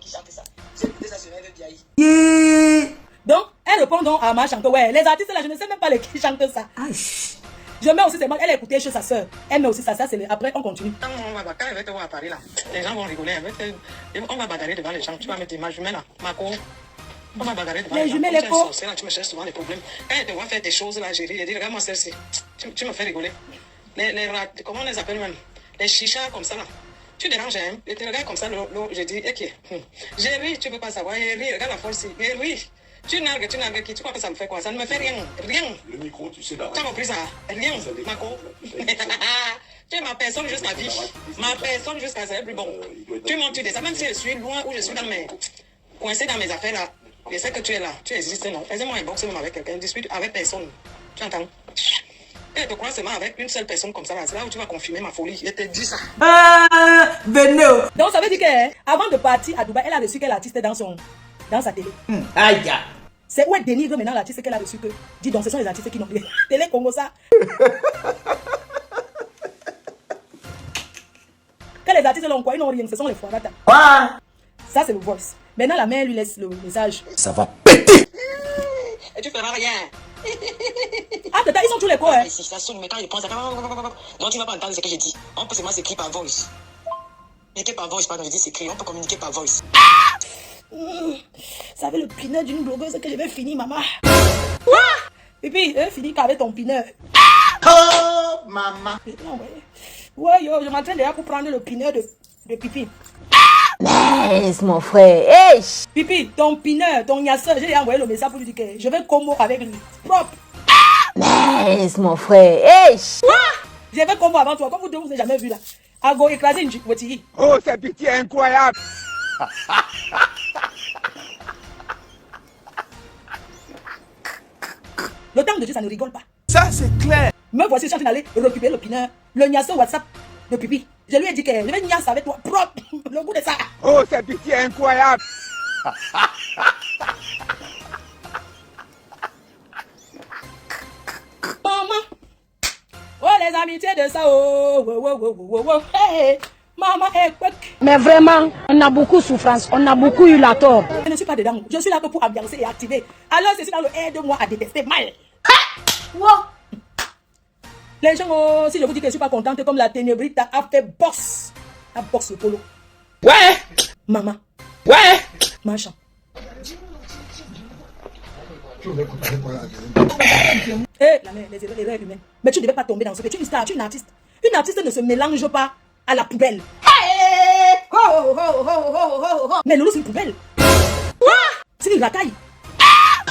qui chante ça. J'ai écouté ça sur un vieille. Donc, elle répond donc à ma chanteuse. Ouais, les artistes là, je ne sais même pas les qui chantent ça. Je mets aussi, elle a écouté chez sa soeur. Elle met aussi ça, après on continue. Quand elle va te voir à Paris là, les gens vont rigoler. On va bagarrer devant les gens. Tu vas mettre ma jumelle là, Marco. On va bagarrer devant les gens. Les jumelles, tu me cherches souvent des problèmes. Quand elle te voit faire des choses là, j'ai dit, regarde-moi celle-ci. Tu me fais rigoler. Comment on les appelle même? Les chichas comme ça là. Tu déranges, hein? Et tu regardes comme ça, j'ai dit, ok. J'ai ri, tu peux pas savoir. J'ai ri, regarde la force. J'ai ri. Tu nargues qui? Tu crois que ça me fait quoi? Ça ne me fait rien. Rien. Le micro, tu sais, là. Tu as compris ça? Rien. Marco. Tu es ma personne jusqu'à vie. Ma personne jusqu'à ça, plus bon. Tu montes, tu descends. Même si je suis loin ou je suis coincé dans mes affaires là. Je sais que tu es là. Tu existes, non? Fais-moi un box même avec quelqu'un. Dispute avec personne. Tu entends? Et te crois seulement avec une seule personne comme ça, là, c'est là où tu vas confirmer ma folie. Je te dis ça. Venez. Donc ça veut dire qu'avant de partir à Dubaï, elle a reçu quel artiste dans sa télé. Aïe. C'est où elle dénigre maintenant l'artiste qu'elle a reçu que. Dis donc, ce sont les artistes qui n'ont rien. Télé Congo ça. Quand les artistes l'ont quoi, ils n'ont rien, ce sont les foirata. Ça c'est le voice. Maintenant la mère lui laisse le message. Ça va péter. Et tu feras rien. Ah, tata, ils sont tous les quoi, hein? Si ça sonne, mais quand il pense à... Non, tu ne vas pas entendre ce que j'ai dit. On peut seulement s'écrire par voice. Communiquer par voice, pardon, je dis s'écrire. On peut communiquer par voice. Ça avait le pineur d'une blogueuse que je vais finir, maman. Pipi, finis qu'avec ton pineur. Oh, maman. Ouais, yo, je m'entraîne déjà pour prendre le pineur de Pipi. Laisse mon frère. Hey. Pipi, ton pineur, ton yasseur, j'ai déjà envoyé le message pour lui dire que je vais combo avec lui. Propre. Laisse mon frère. Hey. Je vais combo avant toi, comme vous deux, vous n'avez jamais vu là. Ago écraser une boutique. Oh, c'est pitié incroyable. Le temps de Dieu, ça ne rigole pas. Ça, c'est clair. Me voici, je suis en train d'aller récupérer le pineur, le niasseur WhatsApp de Pipi. Je lui ai dit que je vais niasse avec toi, propre, le goût de ça. Oh, c'est pitié incroyable. Maman, oh les amitiés de ça, oh, hey, maman, hey, mais vraiment, on a beaucoup de souffrance, on a beaucoup eu la tort. Je ne suis pas dedans, je suis là que pour ambiancer et activer. Alors je suis dans le aide-moi à détester mal. Les gens, oh, si je vous dis que je ne suis pas contente, comme la ténébrite a fait boss. La boss le polo. Ouais. Maman. Ouais. Machin. La mère, les erreurs humaines. Mais tu ne devais pas tomber dans ce que tu es une star, tu es une artiste. Une artiste ne se mélange pas à la poubelle. Mais Loulou, c'est une poubelle. C'est une racaille.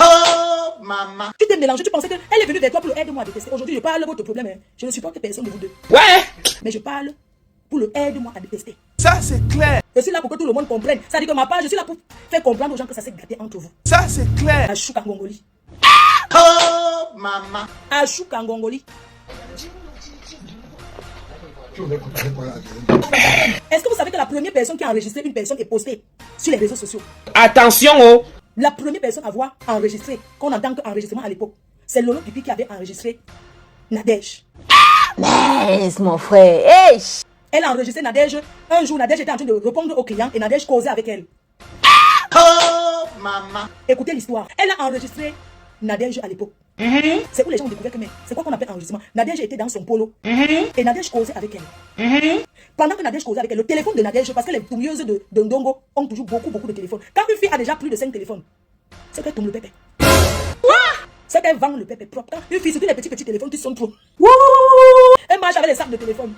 Oh, maman. Tu t'es mélangé, tu pensais qu'elle est venue vers toi pour le aide-moi à détester. Aujourd'hui, je parle de votre problème. Hein. Je ne supporte personne de vous deux. Ouais. Mais je parle pour le aide-moi à détester. Ça, c'est clair. Je suis là pour que tout le monde comprenne. Ça dit que ma part, je suis là pour faire comprendre aux gens que ça s'est gâté entre vous. Ça, c'est clair. Achou Kangongoli. Oh, maman. Achou Kangongoli. Est-ce que vous savez que la première personne qui a enregistré une personne est postée sur les réseaux sociaux? Attention, oh. La première personne à avoir enregistré, qu'on entend qu'enregistrement à l'époque, c'est Lolo Pipi qui avait enregistré Nadège. Laisse mon frère. Hey. Elle a enregistré Nadège. Un jour, Nadège était en train de répondre aux clients et Nadège causait avec elle. Oh, maman. Écoutez l'histoire. Elle a enregistré Nadège à l'époque. C'est où les gens ont découvert que c'est quoi qu'on appelle enregistrement. Nadège était dans son polo et Nadège causait avec elle. Pendant que Nadège causait avec elle, le téléphone de Nadège, parce que les touilleuses de Ndongo ont toujours beaucoup de téléphones. Quand une fille a déjà plus de 5 téléphones, c'est qu'elle tombe le pépé. C'est qu'elle vend le pépé propre. Quand une fille, surtout les petits téléphones qui sont trop. Elle marche avec les sacs de téléphone.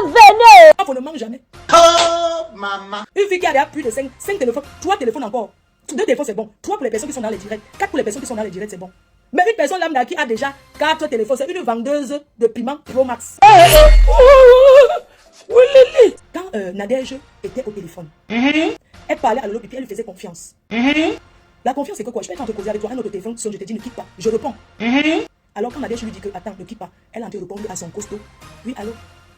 Venez. On ne mange jamais. Oh, maman. Une fille qui a déjà plus de 5 téléphones, 3 téléphones encore. 2 téléphones, c'est bon. 3 pour les personnes qui sont dans les directs. 4 pour les personnes qui sont dans les directs, c'est bon. Mais une personne lambda qui a déjà 4 téléphones, c'est une vendeuse de piment Pro Max. Quand Nadège était au téléphone, elle parlait à Lolo Pipi, elle lui faisait confiance. La confiance, c'est que quoi? Je peux être en train de causer avec toi, un autre téléphone sonne, je te dis ne quitte pas. Je réponds. Alors quand Nadège lui dit que attends, ne quitte pas, elle a en train de répondre à son costaud. Oui, allô?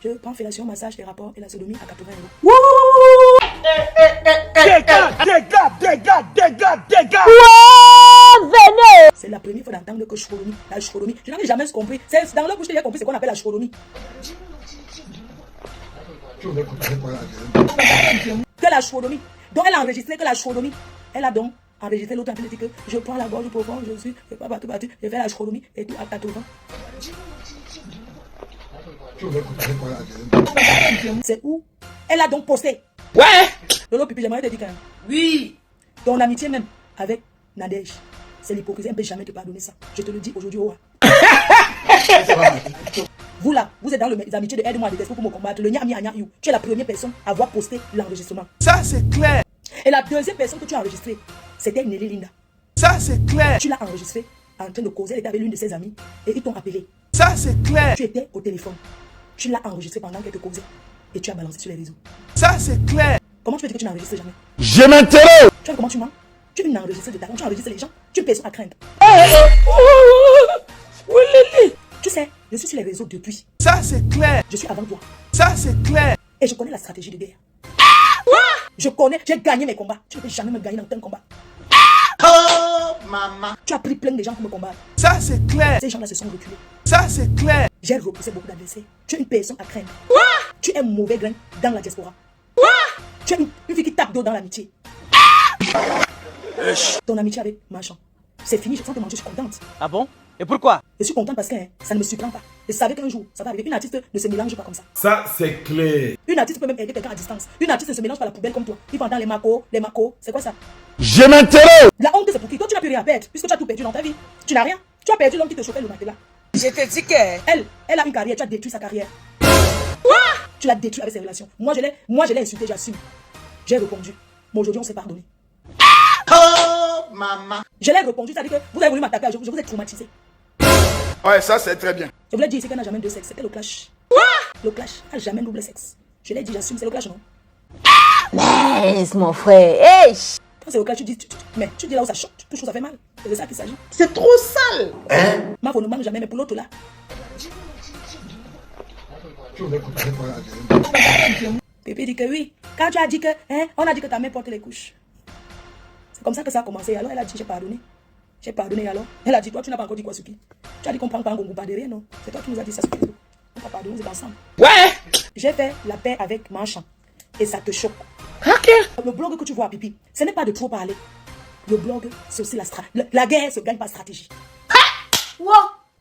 Je prends fellation, massage et rapport et la sodomie à 80 €. Dégâts. Venez. C'est la première fois d'entendre que chouromi, la chouromi. Je n'avais jamais compris. C'est dans leur bouche que j'ai compris ce qu'on appelle la chouromi. Que la chouodomie. Donc elle a enregistré que la chouodomie. Elle a donc enregistré l'autre en train de dire que je prends la gorge profonde, je suis, je pas battu, je fais la chouodomie et tout à 80 ans. C'est où? Elle a donc posté. Ouais. Lolo Pipi, j'aimerais te dire quand même. Oui. Ton amitié même avec Nadège, c'est l'hypocrisie. Elle ne peut jamais te pardonner ça. Je te le dis aujourd'hui. Oh. Vous là, vous êtes dans les amitiés de aide-moi à détester pour me combattre. Le nya you. Tu es la première personne à avoir posté l'enregistrement. Ça, c'est clair. Et la deuxième personne que tu as enregistrée, c'était Nelly Linda. Ça, c'est clair. Tu l'as enregistrée en train de causer. Elle était avec l'une de ses amies et ils t'ont appelé. Ça, c'est clair. Tu étais au téléphone. Tu l'as enregistrée pendant qu'elle te causait et tu as balancé sur les réseaux. Ça, c'est clair. Comment tu peux dire que tu n'enregistres jamais? Je m'interroge. Tu vois comment tu mens? Tu es une enregistreuse de talent, tu enregistres les gens, tu es une personne à craindre. Tu sais, je suis sur les réseaux depuis. Ça, c'est clair. Je suis avant toi. Ça, c'est clair. Et je connais la stratégie de guerre. Je connais, j'ai gagné mes combats. Tu ne peux jamais me gagner dans tel combat. Oh, maman. Tu as pris plein de gens pour me combattre. Ça, c'est clair. Ces gens-là se sont reculés. Ça, c'est clair. J'ai repoussé beaucoup d'adversaires. Tu es une personne à craindre. Tu es un mauvais grain dans la diaspora. Tu es une fille qui tape d'eau dans l'amitié. Ton amitié avec Marchand, c'est fini, sans te mentir, je suis contente. Ah bon? Et pourquoi? Je suis contente parce que ça ne me surprend pas. Je savais qu'un jour, ça va arriver. Une artiste ne se mélange pas comme ça. Ça, c'est clair. Une artiste peut même aider quelqu'un à distance. Une artiste ne se mélange pas à la poubelle comme toi. Il va dans les macos, c'est quoi ça? Je m'interroge. La honte, c'est pour qui? Toi, tu n'as plus rien à perdre, puisque tu as tout perdu dans ta vie. Tu n'as rien. Tu as perdu l'homme qui te chauffait le matelas. Je te dis que... Elle a une carrière, tu as détruit sa carrière. Tu l'as détruit avec ses relations. Moi, je l'ai insulté, j'assume. J'ai répondu. Mais aujourd'hui, on s'est pardonné. Oh, maman. Je l'ai répondu, c'est-à-dire que vous avez voulu m'attaquer, je vous ai traumatisé. Ouais, ça, c'est très bien. Je voulais dire ici qu'elle n'a jamais deux sexes. C'était le clash. Le clash n'a jamais double sexe. Je l'ai dit, j'assume, c'est le clash, non? Mais mon frère, hey! Quand c'est le clash, tu dis, mais tu dis là où ça choque, tu touches où ça fait mal. C'est de ça qu'il s'agit. C'est trop sale. Hein? Ma ne manque jamais, mais pour l'autre là. Pépé dit que oui. Quand tu as dit que, on a dit que ta mère porte les couches. C'est comme ça que ça a commencé. Alors elle a dit, j'ai pardonné. J'ai pardonné alors. Elle a dit, toi tu n'as pas encore dit quoi sur qui? Tu as dit qu'on prend pas un gongo pas derrière, non? C'est toi qui nous as dit ça sur Facebook. On t'a pardonné, c'est ensemble. Ouais. J'ai fait la paix avec Marchand. Et ça te choque. Ok. Le blog que tu vois, Pipi, ce n'est pas de trop parler. Le blog, c'est aussi la stratégie. La guerre se gagne par stratégie. Wow.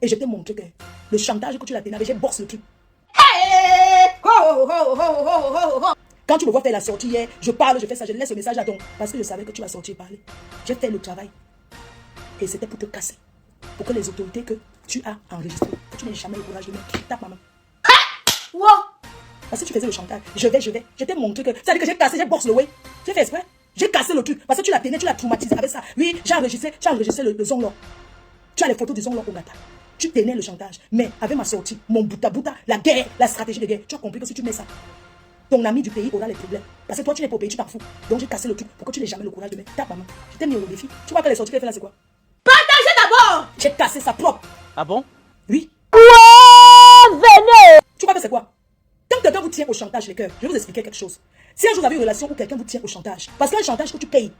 Et je t'ai montré que le chantage que tu l'as tenu avec, j'ai bossé le truc. Hey! Ho, ho, ho, ho, ho, ho. Quand tu me vois faire la sortie hier, je parle, je fais ça, je laisse le message à ton. Parce que je savais que tu vas sortir et parler. J'ai fait le travail. Et c'était pour te casser. Pour que les autorités que tu as enregistrées, que tu n'aies jamais le courage de mettre, tape maman. Wow. Parce que tu faisais le chantage. Je vais. Je t'ai montré que. Ça veut dire que j'ai cassé, j'ai boxé le way. J'ai fait exprès. J'ai cassé le truc. Parce que tu l'as tenu, tu l'as traumatisé avec ça. Oui, tu as enregistré le zonglor. Tu as les photos du zonglor au gata. Tu tenais le chantage. Mais avec ma sortie, mon bouta, la guerre, la stratégie de guerre, tu as compris que si tu mets ça, ton ami du pays aura les problèmes. Parce que toi, tu n'es pas au pays, tu t'en fous. Donc j'ai cassé le truc pour que tu n'aies jamais le courage de mettre. Tape maman. Je t'ai mis au défi. Tu vois que les sorties qu'elle fait là, c'est quoi? Partagez d'abord. J'ai cassé sa propre. Ah bon? Oui. Venez! Tu vois que c'est quoi? Quand quelqu'un vous tient au chantage, les cœurs, je vais vous expliquer quelque chose. Si un jour vous avez une relation où quelqu'un vous tient au chantage, parce qu'un chantage que tu payes,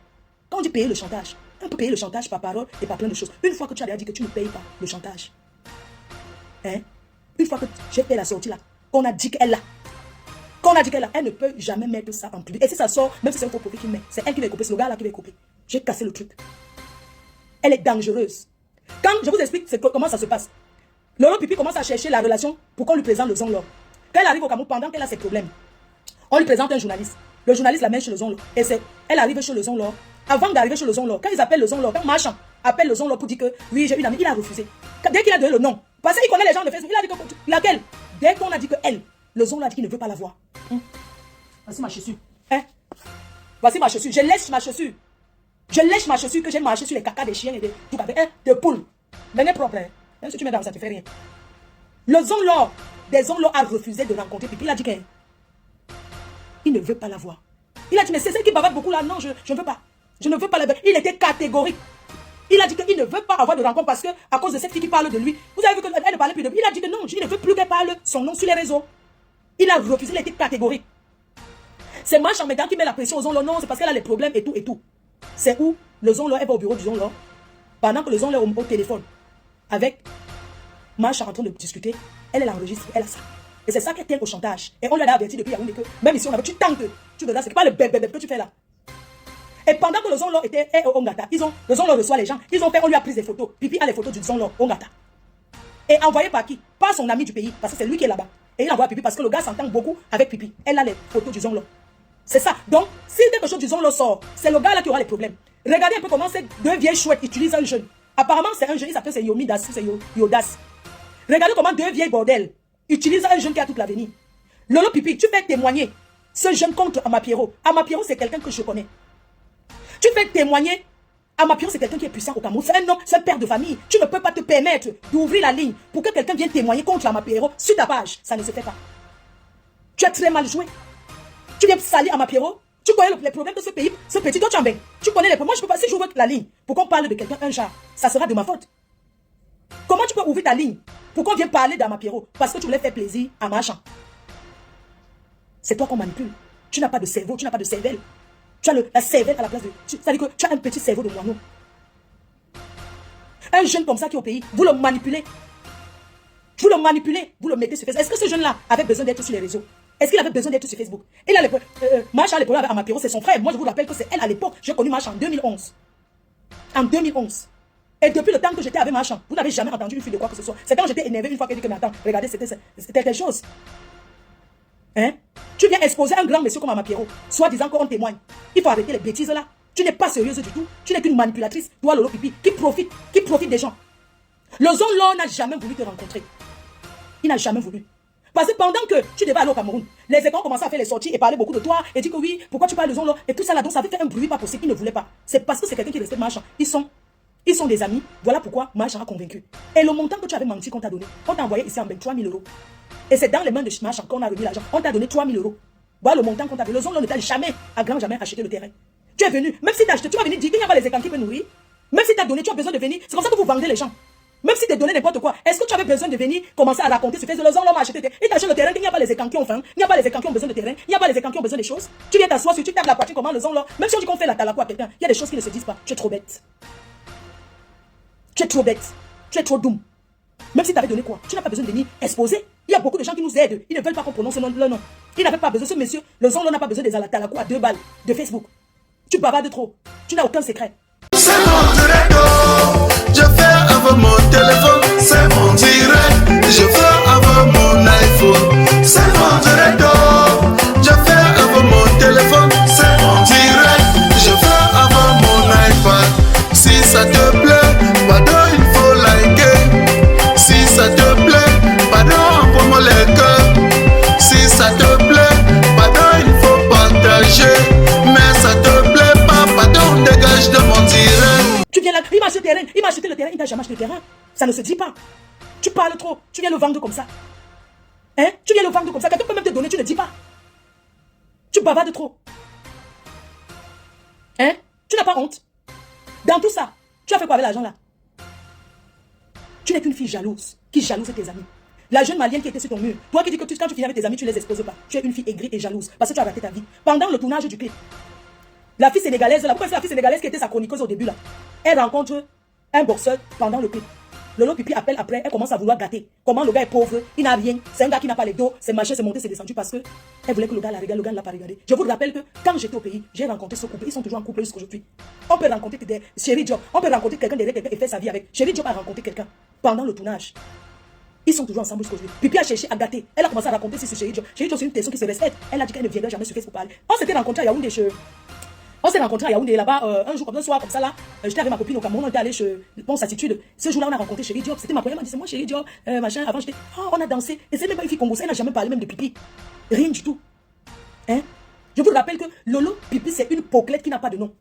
quand on dit payer le chantage, on peut payer le chantage par parole et par plein de choses. Une fois que tu as déjà dit que tu ne payes pas le chantage, une fois que j'ai fait la sortie là, qu'on a dit qu'elle a, elle ne peut jamais mettre ça en public. Et si ça sort, même si c'est un faux profil qui met, c'est elle qui va couper, c'est le gars là qui va couper. J'ai cassé le truc. Elle est dangereuse. Quand je vous explique comment ça se passe, Lolo Pipi commence à chercher la relation pour qu'on lui présente le zonglor. Quand elle arrive au Cameroun, pendant qu'elle a ses problèmes, on lui présente un journaliste. Le journaliste la met chez le zonglor. Et elle arrive chez le zonglor. Avant d'arriver chez le zonglor, quand ils appellent le zonglor, quand Marchand appelle le zonglor pour dire que oui, j'ai une amie, il a refusé. Dès qu'il a donné le nom, parce qu'il connaît les gens de Facebook, il a dit que laquelle? Dès qu'on a dit que elle, le zonglor a dit qu'il ne veut pas la voir. Voici ma chaussure. Voici ma chaussure. Je lèche ma chaussure. Je lèche ma chaussure que j'ai marché sur les cacas des chiens et des poules. Venez propre. Même si tu mets dans ça, tu fais rien. Le zonglor, des zonglor a refusé de rencontrer Pipi. Il a dit qu'il ne veut pas la voir. Il a dit, mais c'est celle qui bavarde beaucoup là. Non, je ne veux pas. Je ne veux pas la voir. Il était catégorique. Il a dit qu'il ne veut pas avoir de rencontre parce que, à cause de cette fille qui parle de lui, vous avez vu qu'elle ne parlait plus de lui. Il a dit que non, il ne veut plus qu'elle parle son nom sur les réseaux. Il a refusé, il était catégorique. C'est Marchand maintenant qui met la pression aux zonglor. Non, c'est parce qu'elle a les problèmes et tout et tout. C'est où le zonglor, elle va au bureau du zonglor. Pendant que le zonglor est au téléphone avec Marchand en train de discuter, elle enregistre, elle a ça. Et c'est ça qui tient au chantage. Et on lui a averti depuis Yaoundé que même ici, on avait, tu tentes, tu veux, c'est pas le bébé que tu fais là. Et pendant que le Zonlo était au Ngata, le Zonlo reçoit les gens, on lui a pris des photos. Pipi a les photos du Zonlo au Ngata. Et envoyé par qui? Par son ami du pays, parce que c'est lui qui est là-bas. Et il envoie à Pipi parce que le gars s'entend beaucoup avec Pipi. Elle a les photos du Zonlo. C'est ça. Donc, si quelque chose du Zonlo sort, c'est le gars là qui aura les problèmes. Regardez un peu comment ces deux vieilles chouettes utilisent un jeune. Apparemment, c'est un jeune, il s'appelle Yomidas, c'est Yodas. Regardez comment deux vieilles bordels utilisent un jeune qui a toute l'avenir. Lolo Pipi, tu fais témoigner ce jeune contre Amapiero. Amapiero, c'est quelqu'un que je connais. Tu fais témoigner. Amapiero, c'est quelqu'un qui est puissant au Cameroun. C'est un homme, c'est un père de famille. Tu ne peux pas te permettre d'ouvrir la ligne pour que quelqu'un vienne témoigner contre Amapiero sur ta page. Ça ne se fait pas. Tu as très mal joué. Tu viens salir Amapiero. Tu connais les problèmes de ce pays, ce petit Tchambeng. Tu connais les problèmes. Moi, je ne peux pas, si j'ouvre la ligne pour qu'on parle de quelqu'un un genre, ça sera de ma faute. Comment tu peux ouvrir ta ligne pour qu'on vienne parler d'Amapiero parce que tu voulais faire plaisir à Machan? C'est toi qu'on manipule. Tu n'as pas de cerveau, tu n'as pas de cervelle. Tu as la cervelle à la place de... C'est-à-dire que tu as un petit cerveau de moineau. Un jeune comme ça qui est au pays, vous le manipulez. Vous le manipulez, vous le mettez sur Facebook. Est-ce que ce jeune-là avait besoin d'être sur les réseaux? Est-ce qu'il avait besoin d'être sur Facebook? Il a les Macha, les problèmes avec Amapiero, c'est son frère. Moi, je vous rappelle que c'est elle à l'époque. J'ai connu Macha en 2011. En 2011. Et depuis le temps que j'étais avec Macha, vous n'avez jamais entendu une fille de quoi que ce soit. C'est quand j'étais énervé une fois qu'elle dit que, mais attends, regardez, c'était quelque chose. Hein? Tu viens exposer un grand monsieur comme Amapiero, soit disant qu'on témoigne. Il faut arrêter les bêtises là. Tu n'es pas sérieuse du tout. Tu n'es qu'une manipulatrice, toi Lolo Pipi, qui profite des gens. Le Zonlo n'a jamais voulu te rencontrer. Il n'a jamais voulu. Parce que pendant que tu devais aller au Cameroun, les écoles commençaient à faire les sorties et parler beaucoup de toi et dire que oui, pourquoi tu parles de Zonlo et tout ça là, donc ça avait fait un bruit pas possible. Ils ne voulaient pas. C'est parce que c'est quelqu'un qui respecte Machan. Ils sont des amis. Voilà pourquoi Machan a convaincu. Et le montant que tu avais menti qu'on t'a donné, on t'a envoyé ici en 3 000 €. Et c'est dans les mains de Machan qu'on a remis l'argent. On t'a donné 3 000 €. Voilà le montant qu'on t'a donné. Le Zonlo ne t'a jamais, à grand jamais, acheté le terrain. Tu es venu, même si tu as acheté, tu vas venir dire qu'il n'y a pas les écans qui peuvent nourrir. Même si tu as donné, tu as besoin de venir. C'est comme ça que vous vendez les gens. Même si tu as donné n'importe quoi, est-ce que tu avais besoin de venir commencer à raconter sur Facebook? Le Zonlo m'a acheté, il t'a acheté le terrain, qu'il n'y a pas les écans qui ont faim, il n'y a pas les écans qui ont besoin de terrain, il n'y a pas les écans qui ont besoin des choses. Tu viens t'asseoir sur, tu tapes la poitrine, comment le Zonlo, même si on dit qu'on fait la talakou à quelqu'un, il y a des choses qui ne se disent pas. Tu es trop bête. Tu es trop bête. Tu es trop doux. Même si tu avais donné quoi, tu n'as pas besoin de venir exposer. Il y a beaucoup de gens qui nous aident. Ils ne veulent pas qu'on prononce leur nom. Ils n'avaient pas besoin, ce monsieur, le Zonlo n'a pas besoin des talakou à 2 balles de Facebook. Tu bavardes trop. Tu n'as aucun secret. C'est mon direct, je fais avec mon téléphone. C'est mon direct, je fais avec mon iPhone. C'est mon direct, je fais avec mon téléphone. C'est mon direct, je fais avec mon iPad. Si ça te plaît, pardon, il faut liker. Si ça te plaît, pardon, envoie-moi les cœurs. Si ça te plaît, pardon, il faut partager. Mais ça te plaît pas, pardon, dégage de mon direct. Tu viens là, il m'a acheté le terrain, il n'a jamais acheté le terrain. Ça ne se dit pas. Tu parles trop, tu viens le vendre comme ça. Hein? Tu viens le vendre comme ça, quelqu'un peut même te donner, tu ne dis pas. Tu bavardes trop. Hein? Tu n'as pas honte. Dans tout ça, tu as fait quoi avec l'argent là? Tu n'es qu'une fille jalouse, qui jalouse tes amis. La jeune malienne qui était sur ton mur, toi qui dis que quand tu finis avec tes amis, tu ne les exposes pas. Tu es une fille aigrie et jalouse, parce que tu as raté ta vie. Pendant le tournage du clip, la fille sénégalaise, là, pourquoi c'est la fille sénégalaise qui était sa chroniqueuse au début là? Elle rencontre un boxeur pendant le clip. Lolo Pipi appelle après, elle commence à vouloir gâter. Comment le gars est pauvre, il n'a rien. C'est un gars qui n'a pas les dos, c'est machin, c'est monté, c'est descendu parce que elle voulait que le gars la regarde, le gars ne l'a pas regardé. Je vous rappelle que quand j'étais au pays, j'ai rencontré ce couple, ils sont toujours en couple jusqu'à aujourd'hui. On peut rencontrer des Chéri Diop, on peut rencontrer quelqu'un derrière quelqu'un et faire sa vie avec. Chéri Diop a rencontré quelqu'un pendant le tournage. Ils sont toujours ensemble jusqu'à aujourd'hui. Pipi a cherché à gâter. Elle a commencé à raconter sur Chéri Diop. Chéri Diop, c'est une personne qui se respecte. Elle a dit qu'elle ne viendrait jamais sur Facebook parler. On s'était rencontrés à Yaoundé chez... On s'est rencontrés à Yaoundé là-bas un jour, comme un soir, comme ça là. J'étais avec ma copine au Cameroun, on était allé chez Ponce Attitude. Ce jour-là, on a rencontré Chéri Diop. C'était ma première, elle m'a dit, c'est moi Chéri Diop, machin. Avant, j'étais, oh, on a dansé. Et c'est même pas une fille congolaise, elle n'a jamais parlé même de Pipi. Rien du tout. Hein? Je vous rappelle que Lolo Pipi, c'est une poclette qui n'a pas de nom.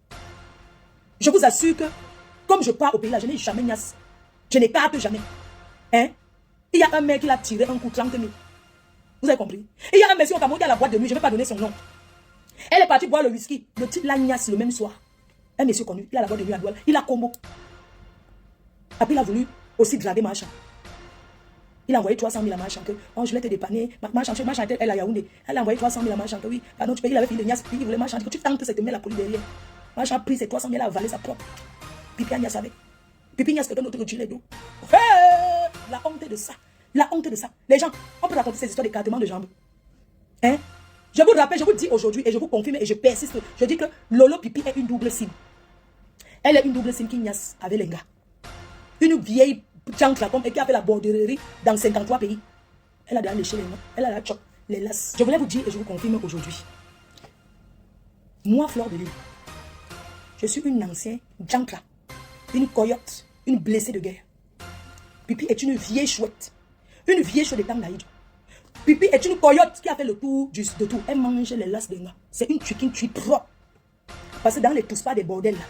Je vous assure que, comme je pars au pays là, je n'ai jamais niasse. Je n'écarte jamais. Hein? Il y a un mec qui l'a tiré un coup 30 000. Vous avez compris? Et il y a un monsieur au Cameroun qui a la boîte de nuit, je ne vais pas donner son nom. Elle est partie boire le whisky. Le type l'a niasse le même soir. Un monsieur connu, il a la boîte de nuit à Douala. Il a combo. Après, il a voulu aussi draguer Machan. Il a envoyé 300 000 à Machan. Que, oh, je voulais te dépanner. Machan était elle à Yaoundé. Elle a envoyé 300 000 à Machan. Que oui, pardon, tu payes, il avait fini de niasse. Il voulait Machan. Que tu tentes cette mail la police derrière. Machan a pris ses 300 000 à avaler sa propre. Pipi a niasse avec. Pipi niasse quelqu'un d'autre que tu les dos. La honte de ça. La honte de ça. Les gens, on peut raconter ces histoires d'écartement de jambes. Hein? Je vous rappelle, je vous dis aujourd'hui, et je vous confirme, et je persiste. Je dis que Lolo Pipi est une double sim. Elle est une double sim qui niasse avec les gars. Une vieille chancre comme et qui a fait la bordererie dans 53 pays. Elle a déjà léché les mains. Elle a la choc, les lasses. Je voulais vous dire, et je vous confirme aujourd'hui. Moi, Fleur de Lille, je suis une ancienne chancre, une coyote, une blessée de guerre. Pipi est une vieille chouette. Une vieille chouette de temps d'Aïd. Pipi est une coyote qui a fait le tour de tout. Elle mange les lasses de gars. C'est une chicken tue propre. Parce que dans les tous pas des bordels là,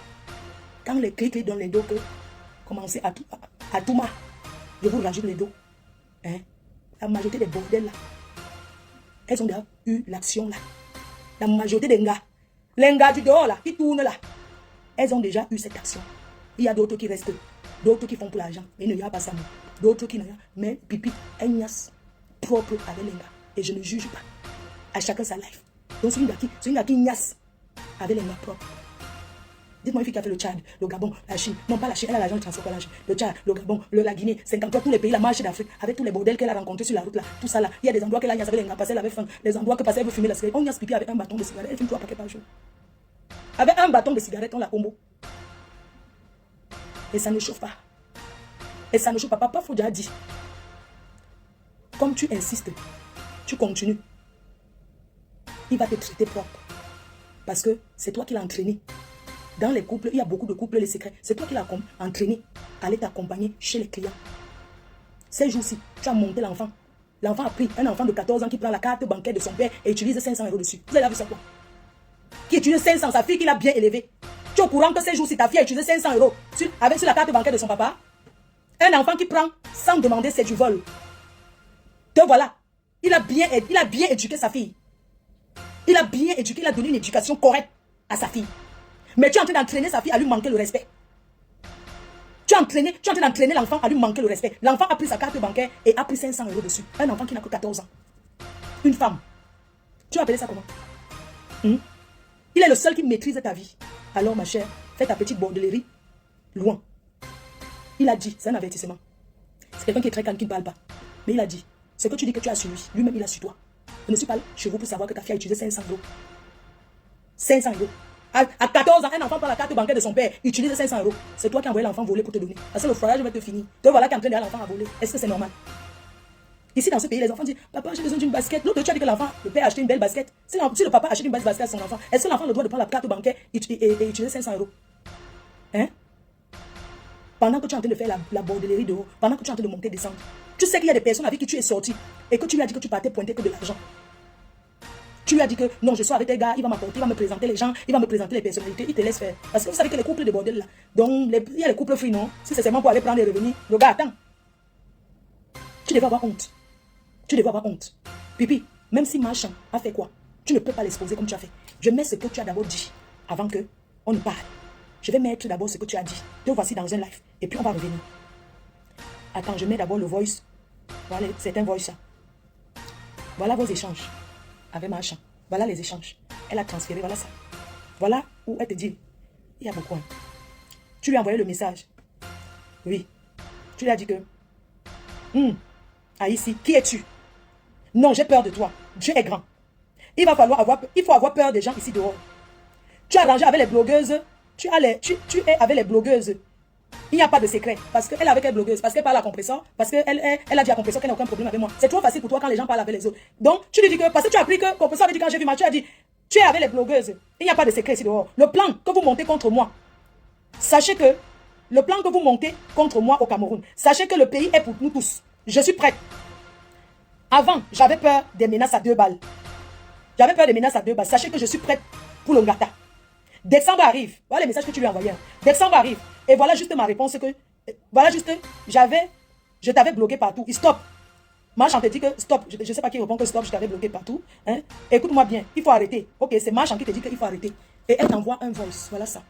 quand les clics dans les dos que commencez à tout mal, je vous rajoute les dos. Hein? La majorité des bordels là, elles ont déjà eu l'action là. La majorité des gars, les gars du dehors là, qui tournent là, elles ont déjà eu cette action. Il y a d'autres qui restent, d'autres qui font pour l'argent, mais il n'y a pas ça. D'autres qui n'ont rien. Mais Pipi, elle niasse propre avec les gars. Et je ne juge pas. À chacun sa life. Donc c'est une gars qui niasse avec les gars propres. Dites-moi une fille qui a fait le Tchad, le Gabon, la Chine. Non, pas la Chine, elle a l'argent de transport pour la Chine. Le Tchad, le Gabon, la Guinée, 53, tous les pays, la marche d'Afrique, avec tous les bordels qu'elle a rencontrés sur la route là. Tout ça là. Il y a des endroits qu'elle a niasse avec les gars parce qu'elle avait faim. Les endroits que parce qu'elle veut fumer la cigarette. On niasse Pipi avec un bâton de cigarette. Elle fume 3 paquets par jour. Avec un bâton de cigarette, on la combo. Et ça ne chauffe pas. Et ça ne chauffe pas. Papa Fodja a dit. Comme tu insistes, tu continues. Il va te traiter propre. Parce que c'est toi qui l'as entraîné. Dans les couples, il y a beaucoup de couples, les secrets. C'est toi qui l'as entraîné à aller t'accompagner chez les clients. Ces jours-ci, tu as monté l'enfant. L'enfant a pris un enfant de 14 ans qui prend la carte bancaire de son père et utilise 500 € dessus. Vous avez vu ça quoi? Qui utilise 500, sa fille qu'il a bien élevée. Tu es au courant que ces jours-ci, ta fille a utilisé 500 € avec sur la carte bancaire de son papa? Un enfant qui prend sans demander, c'est du vol. Te voilà. Il a bien éduqué sa fille. Il a bien éduqué, il a donné une éducation correcte à sa fille. Mais tu es en train d'entraîner sa fille à lui manquer le respect. Tu es en train d'entraîner l'enfant à lui manquer le respect. L'enfant a pris sa carte bancaire et a pris 500 € dessus. Un enfant qui n'a que 14 ans. Une femme. Tu vas appeler ça comment? Il est le seul qui maîtrise ta vie. Alors ma chère, fais ta petite bordellerie loin. Il a dit, c'est un avertissement. C'est quelqu'un qui est très calme, qui ne parle pas. Mais il a dit, ce que tu dis que tu as sur lui, lui-même il a sur toi. Je ne suis pas chez vous pour savoir que ta fille a utilisé 500 €. 500 €. À 14 ans, un enfant prend la carte bancaire de son père, il utilise 500 €. C'est toi qui as envoyé l'enfant voler pour te donner. Parce que le foyer va te finir. Te voilà qui est en train d'aller l'enfant à voler. Est-ce que c'est normal? Ici, dans ce pays, les enfants disent, papa, j'ai besoin d'une basket. L'autre, tu as dit que l'enfant, le père a acheté une belle basket. Si le papa achète une belle basket à son enfant, est-ce que l'enfant a le droit de prendre la carte bancaire et utiliser 500 €? Hein? Pendant que tu es en train de faire la bordellerie de haut, pendant que tu es en train de monter, descendre, tu sais qu'il y a des personnes avec qui tu es sorti et que tu lui as dit que tu partais pointer que de l'argent. Tu lui as dit que non, je suis avec tes gars, il va m'apporter, il va me présenter les gens, il va me présenter les personnalités, il te laisse faire. Parce que vous savez que les couples de bordel là, donc il y a les couples free, non? Si c'est seulement pour aller prendre les revenus, le gars, attends. Tu devais avoir honte. Tu devais avoir honte. Pipi, même si Machin a fait quoi, tu ne peux pas l'exposer comme tu as fait. Je mets ce que tu as d'abord dit avant que on ne parle. Je vais mettre d'abord ce que tu as dit. Te voici dans un live. Et puis on va revenir. Attends, je mets d'abord le voice. Voilà, c'est un voice. Voilà vos échanges avec Machin. Voilà les échanges. Elle a transféré, voilà ça. Voilà où elle te dit. Il y a beaucoup. Hein. Tu lui as envoyé le message. Oui. Tu lui as dit que. Ah ici, qui es-tu? Non, j'ai peur de toi. Dieu est grand. Il faut avoir peur des gens ici dehors. Tu as arrangé avec les blogueuses. Tu es avec les blogueuses. Il n'y a pas de secret. Parce qu'elle est avec les blogueuses. Parce qu'elle parle à compresseur. Parce qu'elle a dit à compresseur qu'elle n'a aucun problème avec moi. C'est trop facile pour toi quand les gens parlent avec les autres. Donc, tu lui dis que, parce que tu as appris que compresseur avait dit quand j'ai vu ma, tu as dit, tu es avec les blogueuses. Il n'y a pas de secret ici dehors. Le plan que vous montez contre moi. Sachez que le plan que vous montez contre moi au Cameroun. Sachez que le pays est pour nous tous. Je suis prête. Avant, j'avais peur des menaces à 2 balles. J'avais peur des menaces à 2 balles. Sachez que je suis prête pour le Ngata. Décembre arrive. Voilà les messages que tu lui as envoyés. Décembre arrive. Et voilà juste ma réponse que... Voilà juste... Je t'avais bloqué partout. Stop. Marche, on te dit que stop. Je ne sais pas qui répond que stop. Je t'avais bloqué partout. Hein? Écoute-moi bien. Il faut arrêter. Ok, c'est Marche qui te dit qu'il faut arrêter. Et elle t'envoie un voice. Voilà ça.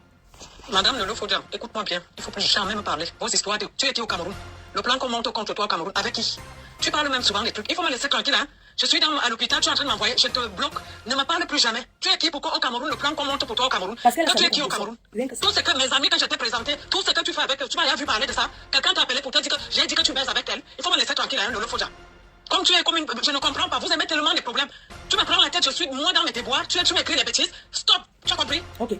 Madame Lolo Fodja, écoute-moi bien. Il faut plus jamais me parler. Vos histoires, tu étais au Cameroun. Le plan qu'on monte contre toi au Cameroun, avec qui? Tu parles même souvent des trucs. Il faut me laisser tranquille, hein. Je suis à l'hôpital, tu es en train de m'envoyer, je te bloque. Ne me parle plus jamais. Tu es qui pour au Cameroun, le plan qu'on monte pour toi au Cameroun. Parce qu'elle tu es qui au Cameroun? Tout ce que mes amis, quand je t'ai présenté, tout ce que tu fais avec eux, tu m'as vu parler de ça. Quelqu'un t'a appelé pour te dire que j'ai dit que tu baises avec elle. Il faut me laisser tranquille, hein, Lolo Fodja. Comme tu es comme une... Je ne comprends pas, vous aimez tellement les problèmes. Tu me prends la tête, je suis moi dans mes déboires, tu m'écris des bêtises. Stop, tu as compris? Ok.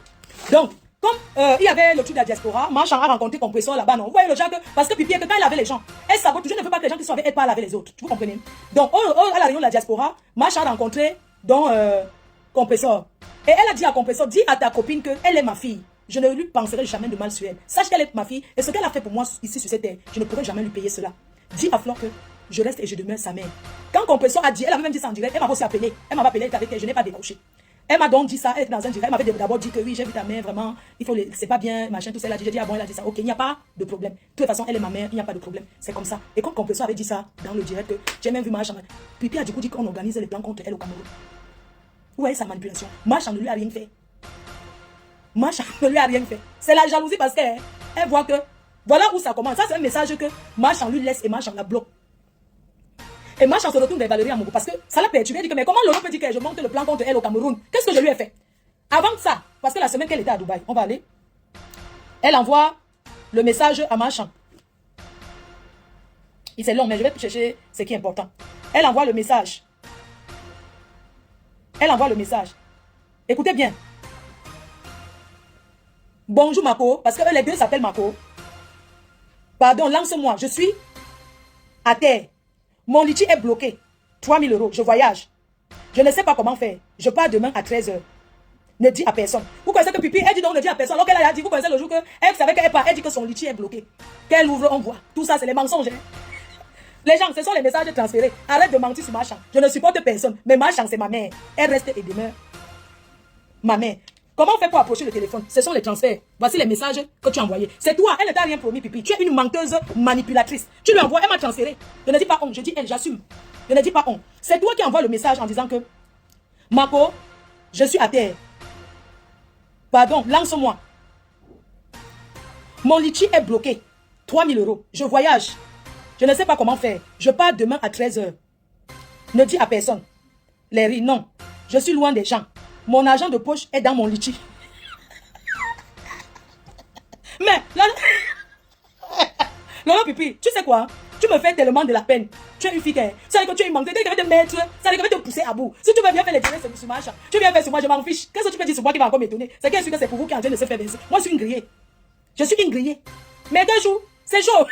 Donc, comme il y avait le truc de la diaspora, Marchand a rencontré Compresseur là-bas, non? Vous voyez le genre que, parce que Pipi, que quand il avait les gens, elle sabote, je ne veux pas que les gens qui sont avec elle pas laver les autres. Vous comprenez? Donc, à la réunion de la diaspora, Marchand a rencontré donc Compresseur. Et elle a dit à Compresseur, dis à ta copine qu'elle est ma fille. Je ne lui penserai jamais de mal sur elle. Sache qu'elle est ma fille et ce qu'elle a fait pour moi ici sur cette terre, je ne pourrai jamais lui payer cela. Dis à Flore que je reste et je demeure sa mère. Quand Compresseur a dit, elle a même dit ça en direct, elle m'a aussi appelé. Elle m'a appelé, elle était avec elle, je n'ai pas décroché. Elle m'a donc dit ça, elle était dans un direct, elle m'avait d'abord dit que oui, j'ai vu ta mère, vraiment, c'est pas bien, machin, tout ça. Elle a dit, j'ai dit, ah bon, elle a dit ça, ok, il n'y a pas de problème. De toute façon, elle est ma mère, il n'y a pas de problème. C'est comme ça. Et quand Compresseur avait dit ça dans le direct, que j'ai même vu Marchand, Pipi a du coup dit qu'on organise les plans contre elle au Cameroun. Vous voyez sa manipulation. Marchand ne lui a rien fait. Marchand ne lui a rien fait. C'est la jalousie parce qu'elle voit que, voilà où ça commence. Ça, c'est un message que Marchand lui laisse et Marchand la bloque. Et Marchand se retourne vers Valérie Amourou parce que ça l'a perturbé. Elle dit que, mais comment Lolo peut dire que je monte le plan contre elle au Cameroun? Qu'est-ce que je lui ai fait? Avant ça, parce que la semaine qu'elle était à Dubaï, on va aller, elle envoie le message à Marchand. C'est long, mais je vais chercher ce qui est important. Elle envoie le message. Elle envoie le message. Écoutez bien. Bonjour Mako, parce que eux les deux s'appellent Mako. Pardon, lance-moi. Je suis à terre. Mon litchi est bloqué. 3 000 €. Je voyage. Je ne sais pas comment faire. Je pars demain à 13 h. Ne dis à personne. Vous connaissez que Pipi, elle dit donc ne dis à personne. Alors qu'elle a dit, vous connaissez le jour qu'elle savait qu'elle part. Elle dit que son litchi est bloqué. Qu'elle ouvre, on voit. Tout ça, c'est les mensonges. Hein? Les gens, ce sont les messages transférés. Arrête de mentir sur Marchand. Je ne supporte personne. Mais Marchand, c'est ma mère. Elle reste et demeure ma mère. Comment on fait pour approcher le téléphone? Ce sont les transferts. Voici les messages que tu as envoyés. C'est toi, elle ne t'a rien promis, Pipi. Tu es une menteuse manipulatrice. Tu lui envoies, elle m'a transféré. Je ne dis pas on, je dis elle, j'assume. Je ne dis pas on. C'est toi qui envoies le message en disant que Mako, je suis à terre. Pardon, lance-moi. Mon litchi est bloqué. 3 000 €. Je voyage. Je ne sais pas comment faire. Je pars demain à 13 h. Ne dis à personne. Les riz, non. Je suis loin des gens. Mon argent de poche est dans mon litchi. Mais, Lolo Pipi, tu sais quoi? Tu me fais tellement de la peine. Tu es une fille, ça veut dire que tu es une menteuse, tu vas te mettre, ça veut dire que tu vas te pousser à bout. Si tu veux bien faire les directs sur Marchand, tu viens faire sur moi, je m'en fiche. Qu'est-ce que tu peux dire sur moi qui va encore m'étonner? C'est qu'elle suit que c'est pour vous qui est en train de se faire baisser. Moi, je suis une grillée. Je suis une grillée. Mais 2 jours, c'est chaud.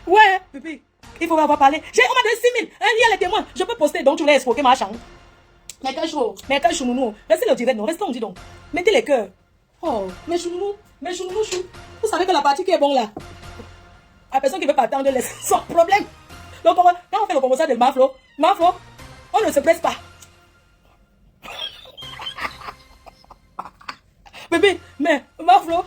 Ouais, Pipi. Il faut avoir parlé. On m'a donné 6 000. Il y a les témoins. Je peux poster, donc tu voulais escroquer Marchand. Mais quel chou, nounou. Restez le direct, non. Restez, on dit donc. Mettez les cœurs. Oh, mais chou, nounou, chou. Vous savez que la partie qui est bon là, la personne qui veut pas attendre, laisse son problème. Donc, quand on fait le conversation de Maflo, on ne se presse pas. Bébé, mais Maflo.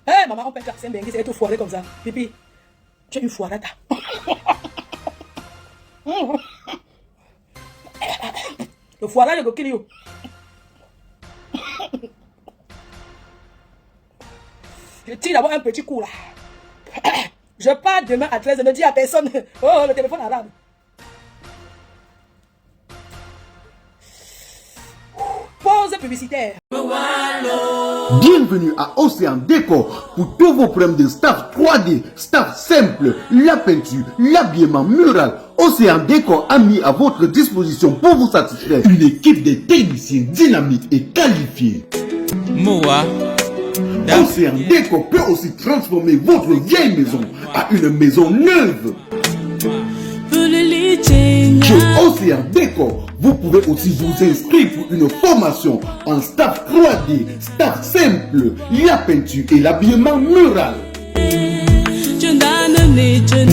Hey, maman, on peut faire un bengue, c'est tout foiré comme ça. Pipi, tu es une foirata. Le foiré de Gokilio. Je tire d'abord un petit coup là. Je pars demain à 13 h. Ne dis à personne. Oh, le téléphone arabe. Pause publicitaire. Bienvenue à Océan Décor pour tous vos problèmes de staff 3D, staff simple, la peinture, l'habillement mural. Océan Décor a mis à votre disposition pour vous satisfaire une équipe de techniciens dynamiques et qualifiés. Moa. Océan Décor peut aussi transformer votre vieille maison à une maison neuve. Chez Océan Décor, vous pouvez aussi vous inscrire pour une formation en staff 3D, staff simple, la peinture et l'habillement mural.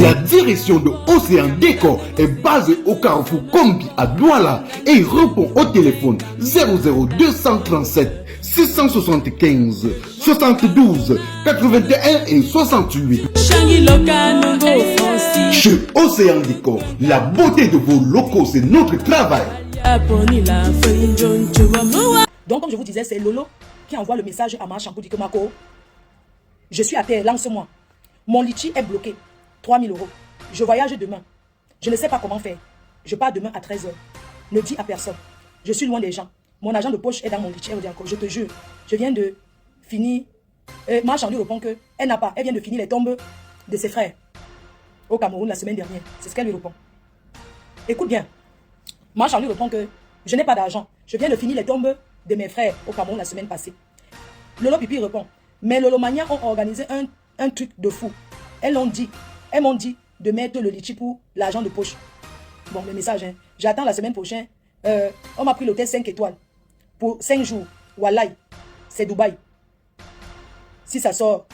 La direction de Océan Décor est basée au carrefour Kombi à Douala et répond au téléphone 00237 675 72 81 et 68. Chez Océan Décor, la beauté de vos locaux, c'est notre travail. Donc, comme je vous disais, c'est Lolo qui envoie le message à Marchand pour dire que Marco, je suis à terre, lance-moi. Mon litchi est bloqué. 3 000 €. Je voyage demain. Je ne sais pas comment faire. Je pars demain à 13 h. Ne dis à personne. Je suis loin des gens. Mon agent de poche est dans mon litchi. Elle dit encore, je te jure, je viens de finir. Marchand lui répond que elle n'a pas. Elle vient de finir les tombes de ses frères au Cameroun la semaine dernière. C'est ce qu'elle lui répond. Écoute bien. Marchand lui répond que je n'ai pas d'argent. Je viens de finir les tombes de mes frères au Cameroun la semaine passée. Lolo Pipi répond, mais Lolo Mania ont organisé un truc de fou. Elles m'ont dit de mettre le litchi pour l'argent de poche. Bon, le message, hein. J'attends la semaine prochaine. On m'a pris l'hôtel 5 étoiles pour 5 jours. Wallahi, c'est Dubaï. Si ça sort,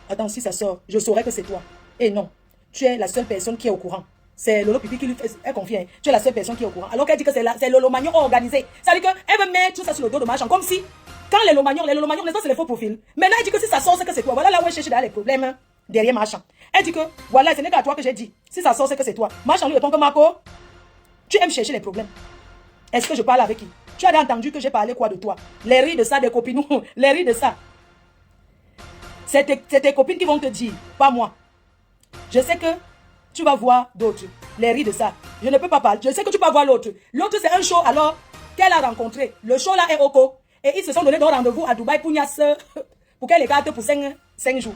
attends, si ça sort, je saurai que c'est toi. Et non, tu es la seule personne qui est au courant. C'est Lolo Pipi qui lui fait, elle confie, hein. Tu es la seule personne qui est au courant. Alors qu'elle dit que c'est Lolo Magnon organisé. Ça veut dire qu'elle veut mettre tout ça sur le dos de Marchand. Comme si, quand les Lolo Magnon, c'est les faux profils. Maintenant, elle dit que si ça sort, c'est que c'est toi. Voilà là où elle cherche les problèmes, hein, derrière Marchand. Elle dit que, voilà, ce n'est qu'à toi que j'ai dit. Si ça sort, c'est que c'est toi. Marchand lui répond que Marco, tu aimes chercher les problèmes. Est-ce que je parle avec qui? Tu as entendu que j'ai parlé quoi de toi? Les rires de ça, des copines, les rires de ça. C'est tes copines qui vont te dire, pas moi. Je sais que tu vas voir d'autres. Les rires de ça. Je ne peux pas parler. Je sais que tu vas voir l'autre. L'autre, c'est un show alors qu'elle a rencontré. Le show là est Oko. Et ils se sont donné un rendez-vous à Dubaï pour qu'elle les garde pour 5 jours.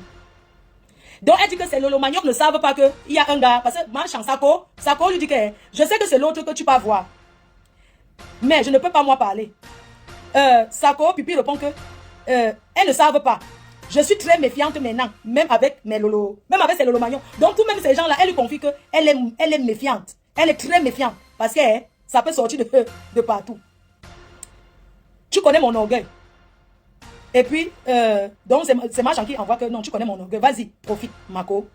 Donc elle dit que c'est Lolo Magnon ne savent pas qu'il y a un gars. Parce que Marchand Sako lui dit que je sais que c'est l'autre que tu vas voir. Mais je ne peux pas moi parler. Sako, Pipi répond que elles ne savent pas. Je suis très méfiante maintenant, même avec mes Lolo, même avec ces Lolo Magnon. Donc, tous même ces gens-là, elle lui confie qu'elle est méfiante. Elle est très méfiante. Parce que ça peut sortir de partout. Tu connais mon orgueil. Et puis, donc, c'est Marchand qui envoie que non, tu connais mon orgueil. Vas-y, profite, Marco.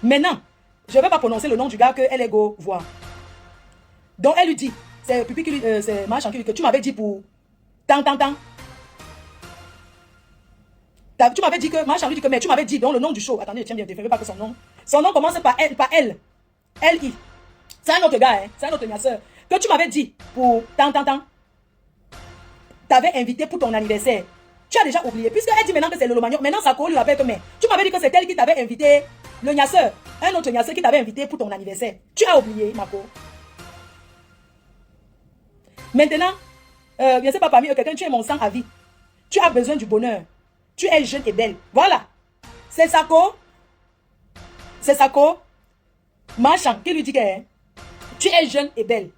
Maintenant, je ne vais pas prononcer le nom du gars qu'elle est go voir. Donc, elle lui dit, c'est Pipi qui lui, c'est Marchand qui lui dit que tu m'avais dit pour tant. Tu m'avais dit que, Marchand lui dit que, mais tu m'avais dit, donc le nom du show, attendez, tiens bien, ne pas que son nom commence par elle, L-I. C'est un autre gars, hein, c'est un autre niasseur, que tu m'avais dit pour tant. T'avais invité pour ton anniversaire. Tu as déjà oublié, puisqu'elle dit maintenant que c'est Lolo Magnon, maintenant Sako lui rappelle que, mais tu m'avais dit que c'est elle qui t'avait invité, le niasseur, un autre niasseur qui t'avait invité pour ton anniversaire. Tu as oublié, Marco. Maintenant, je ne sais pas parmi eux, quelqu'un, tu es mon sang à vie. Tu as besoin du bonheur. Tu es jeune et belle. Voilà. C'est Sako. Marchand qui lui dit que tu es jeune et belle.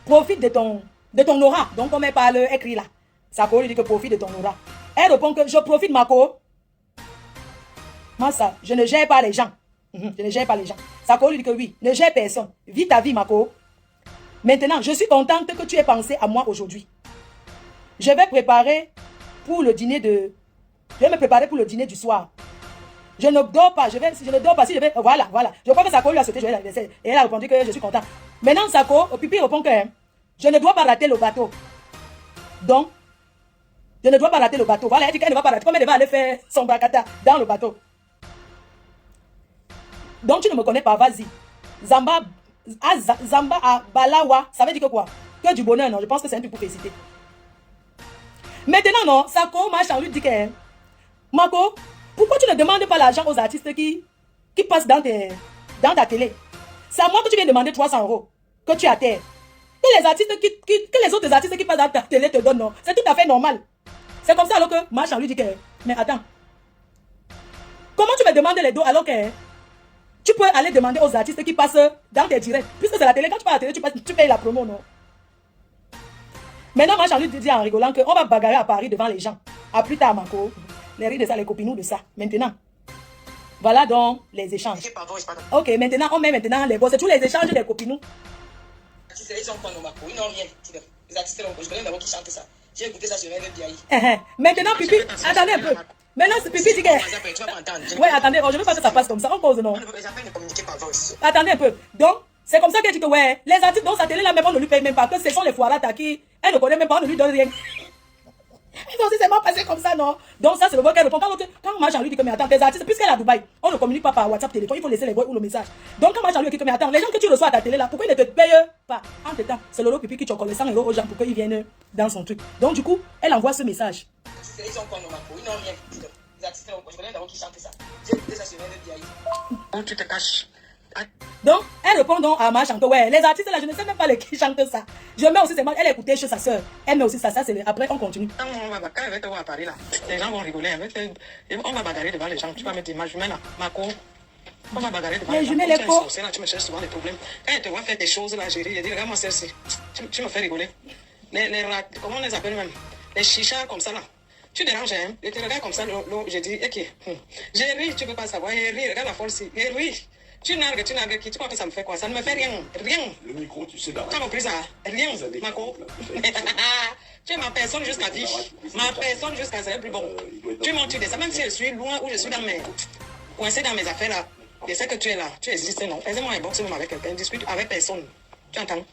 Profite de ton aura. Donc, comme elle parle, écrit là. Sako lui dit que profite de ton aura. Elle répond que je profite, Marco. Moi, ça, je ne gère pas les gens. Je ne gère pas les gens. Sako lui dit que oui, ne gère personne. Vis ta vie, Marco. Maintenant, je suis contente que tu aies pensé à moi aujourd'hui. Je vais préparer pour le dîner Je vais me préparer pour le dîner du soir. Je ne dors pas. Je ne dors pas si je vais. Voilà. Je crois que Sako lui a sauté joyeux l'anniversaire. Et elle a répondu que je suis content. Maintenant, Sako, Pipi répond que je ne dois pas rater le bateau. Donc, je ne dois pas rater le bateau. Voilà, elle dit qu'elle ne va pas rater. Comme elle va aller faire son bracata dans le bateau. Donc, tu ne me connais pas. Vas-y. Zamba à Balawa. Ça veut dire que quoi? Que du bonheur, non? Je pense que c'est un truc pour féliciter. Maintenant, non. Sako, Marchand lui dit que Marco, pourquoi tu ne demandes pas l'argent aux artistes qui passent dans ta télé? C'est à moi que tu viens demander 300 €. Que tu as terre. Que les autres artistes qui passent dans ta télé te donnent, non. C'est tout à fait normal. C'est comme ça alors que Marchand lui dit que, mais attends. Comment tu me demandes les dos alors que tu peux aller demander aux artistes qui passent dans tes directs? Puisque c'est la télé, quand tu passes à la télé, tu payes la promo, non? Maintenant, Marchand lui dit en rigolant qu'on va bagarrer à Paris devant les gens. À plus tard, Marco. Les rires de ça, les copinous de ça. Maintenant. Voilà donc les échanges. Ok, maintenant, on met les voix. C'est tous les échanges des copinous. Ils ont quoi, non, Marco? Ils n'ont rien. Les artistes, je connais d'abord qui chantent ça. J'ai écouté ça sur RFBI. Maintenant, Pipi, attendez un peu. Maintenant, Pipi dit que... Ouais, attendez, je ne veux pas que ça passe comme ça. On pose, non? Attendez un peu. Donc, c'est comme ça qu'elle dit que, ouais, les artistes dans sa télé, là, même on ne lui paye même pas. Que ce sont les foirata qui... Elle ne connaît même pas, on ne lui donne rien. Ils ont aussi seulement passé comme ça, non? Donc ça, c'est le voix qu'elle répond. Quand Marchand lui dit que, mais attends, tes artistes, puisqu'elle est à Dubaï, on ne communique pas par WhatsApp, téléphone, il faut laisser les voix ou le message. Donc quand Marchand lui dit que, mais attends, les gens que tu reçois à ta télé là, pourquoi ils ne te payent pas? Entre temps, c'est Lolo Pipi qui chocolat 100 € aux gens pour qu'ils viennent dans son truc. Donc du coup, elle envoie ce message. Ils ont quoi, ils n'ont rien. Les artistes, je connais d'abord qui chantent ça. J'ai écouté ça sur le où tu te caches. Donc, elle répond donc à Marchand que ouais, les artistes là, je ne sais même pas les qui chantent ça. Je mets aussi seulement, elle écoutait chez sa soeur. Elle met aussi ça, c'est après on continue. Quand elle va te voir à Paris là, les gens vont rigoler avec on va bagarrer devant les gens. Tu vas mettre ma jumelle là, ma co. On va bagarrer devant les gens. Les co. Tu me cherches souvent des problèmes. Quand elle te voit faire des choses là, j'ai dit, regarde-moi celle-ci. Tu me fais rigoler. Comment on les appelle même? Les chichas comme ça là. Tu déranges, hein? Je te regarde comme ça, j'ai dit, ok. J'ai ri, tu peux pas savoir. J'ai ri, regarde la force. J'ai ri. Tu nargues qui? Tu crois que ça me fait quoi? Ça ne me fait rien. Rien. Le micro, tu sais d'arrêter. Tu as compris ça? Rien, Marco. Tu es ma personne jusqu'à vie. Ma personne jusqu'à ça, plus bon. Tu m'en tues de ça, même si je suis loin ou je suis coincé dans mes affaires là. Je sais que tu es là. Tu existes, non? Fais-moi un box même avec quelqu'un. Discute avec personne. Tu entends?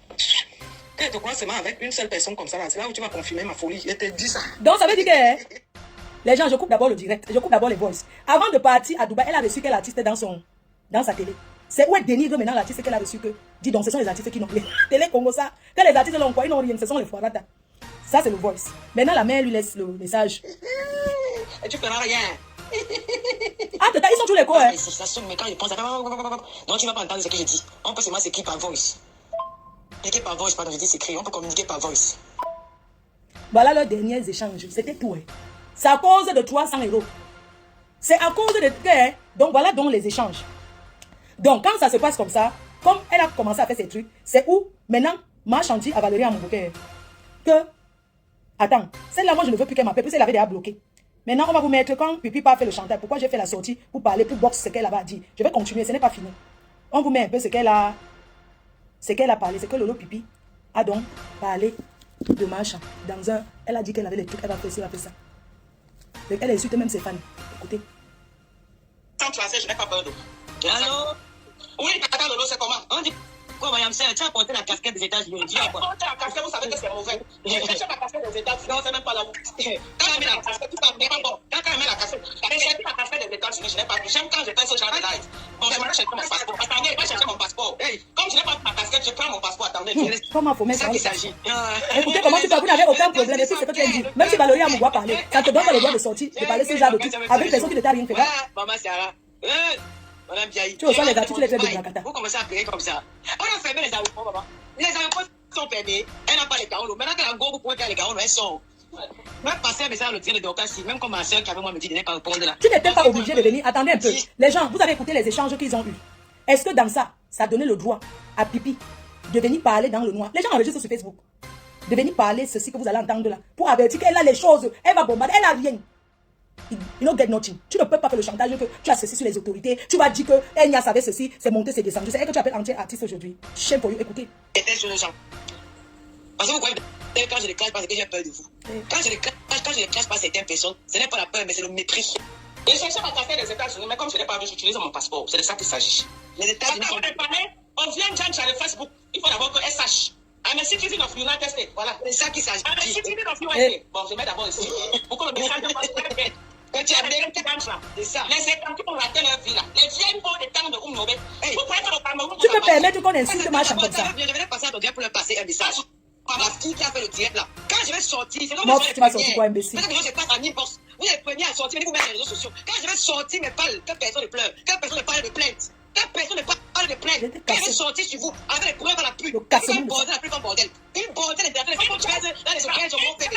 Quand tu te crois seulement avec une seule personne comme ça là, c'est là où tu vas confirmer ma folie. Je te dis ça. Donc ça veut dire que les gens, je coupe d'abord le direct, je coupe d'abord les voices. Avant de partir à Dubaï, elle a reçu quel artiste dans sa télé. C'est où elle dénigre maintenant l'artiste qu'elle a reçu que. Dis donc, ce sont les artistes qui n'ont rien. Télé Congo ça. Quand les artistes l'ont quoi, ils n'ont rien, ce sont les foirata. Ça c'est le voice. Maintenant la mère lui laisse le message. Et tu feras rien. Ah, ils sont tous les quoi, hein. Ça sonne, mais quand je pense à... Non, tu ne vas pas entendre ce que je dis. On peut seulement s'écrire par voice. Écrire par voice, pardon, je dis s'écrire. On peut communiquer par voice. Voilà leurs derniers échanges. C'était tout, hein. C'est à cause de 300 €. C'est à cause de... Hein. Donc voilà donc les échanges. Donc quand ça se passe comme ça, comme elle a commencé à faire ses trucs, c'est où maintenant, Marchand dit à Valérie Amouboké que... Attends, celle-là, moi je ne veux plus qu'elle m'appelle, parce qu'elle avait déjà bloqué. Maintenant, on va vous mettre, quand Pipi pas fait le chantage, pourquoi j'ai fait la sortie pour parler, pour boxer ce qu'elle avait dit. Je vais continuer, ce n'est pas fini. On vous met un peu ce qu'elle a parlé, c'est que Lolo Pipi a donc parlé de Marchand. Dans un, elle a dit qu'elle avait les trucs, elle va faire ci, elle va faire ça. Elle a insulté même ses fans. Écoutez. Sans tracer, je n'ai pas peur d'eux. Allô? Oui, attends, Lolo, c'est comment? On dit quoi, Mayam Sen, tu as porté la casquette des États-Unis. Tu as porté la casquette, vous savez que c'est mauvais. J'ai cherché la casquette des États-Unis, non, c'est même pas la vous. Quand elle met la casquette, tout ça, mais pas bon. Quand elle met la casquette, j'ai cherché la casquette des États-Unis, je n'ai pas vu. J'aime quand je fais ce genre de live. Bon, je vais chercher mon passeport. Attendez, je vais chercher mon passeport. Comme je n'ai pas ma casquette, je prends mon passeport. Attendez, comment faut mettre ça? Il s'agit. Écoutez, comment tu fais? Vous n'avez aucun problème. Et puis, c'est ce que tu as dit. Même si Valérie Amouboua parlait, ça ne te donne pas le droit de sortir, de parler ce genre de trucs avec une personne qui ne t'a rien fait. Maman Sarah. Madame Biaï. Tu reçois les artistes, tu les traites de Brakata. Vous commencez à pleurer comme ça. On a fermé les aéroports, maman. Les aéroports sont fermés. Elle n'a pas les carons. Maintenant qu'elle a go, vous pouvez faire les carons, elles sont. Même passer un message à le dire de Dorcas, même comme ma soeur qui avait moi me dit de ne pas répondre là. Tu n'étais pas obligé de venir. Attendez un peu. Les gens, vous avez écouté les échanges qu'ils ont eus. Est-ce que dans ça, ça donnait le droit à Pipi de venir parler dans le noir? Les gens enregistrent sur Facebook. De venir parler ceci que vous allez entendre là. Pour avertir qu'elle a les choses. Elle va bombarder. Elle n'a rien. You don't get nothing. Tu ne peux pas faire le chantage que tu as ceci sur les autorités. Tu vas dire que Enya savait ceci, c'est monté, c'est descendu. C'est elle que tu appelles entier artiste aujourd'hui. Shame for you. Écoutez. C'était sur les gens. Parce que vous voyez, quand je ne classe pas, c'est que j'ai peur de vous. Quand je ne classe pas certaines personnes, ce n'est pas la peur, mais c'est le mépris. Je cherchais ma casquette des États-Unis, mais comme je n'ai pas vu, j'utilise mon passeport. C'est de ça qu'il s'agit. Les États-Unis sont... On vient de sur le Facebook. Il faut d'abord qu'elle sache. I'm a citizen of United States. Voilà, c'est ça qu'il s'agit. I'm a citizen of USA. Bon, je mets d'abord ici. Pourquoi le message ne passe pas bien? Quand tu as bien c'est ça. Les étrangers ont raté leur vie là. Les vieilles font des temps de Oumnobe. Vous pouvez faire le Cameroun. Tu peux permettre qu'on insulte Marchand comme ça. Je vais passer à ton direct pour leur passer un message. La fille qui a fait le direct là. Quand je vais sortir, c'est comme tu vas sortir quoi, imbécile? Peut-être que je passe à mi-box. Vous êtes premiers à sortir, venez vous mettre sur les réseaux sociaux. Quand je vais sortir mes balles, que personne ne pleure, que personne ne parle de plainte. Que personne ne parle de plainte. Quand je vais sortir sur vous, avec les preuves à la pluie. Une bordel, la pluie comme bordel. Une bordel, les personnes, dans les oreilles, je m'en fais.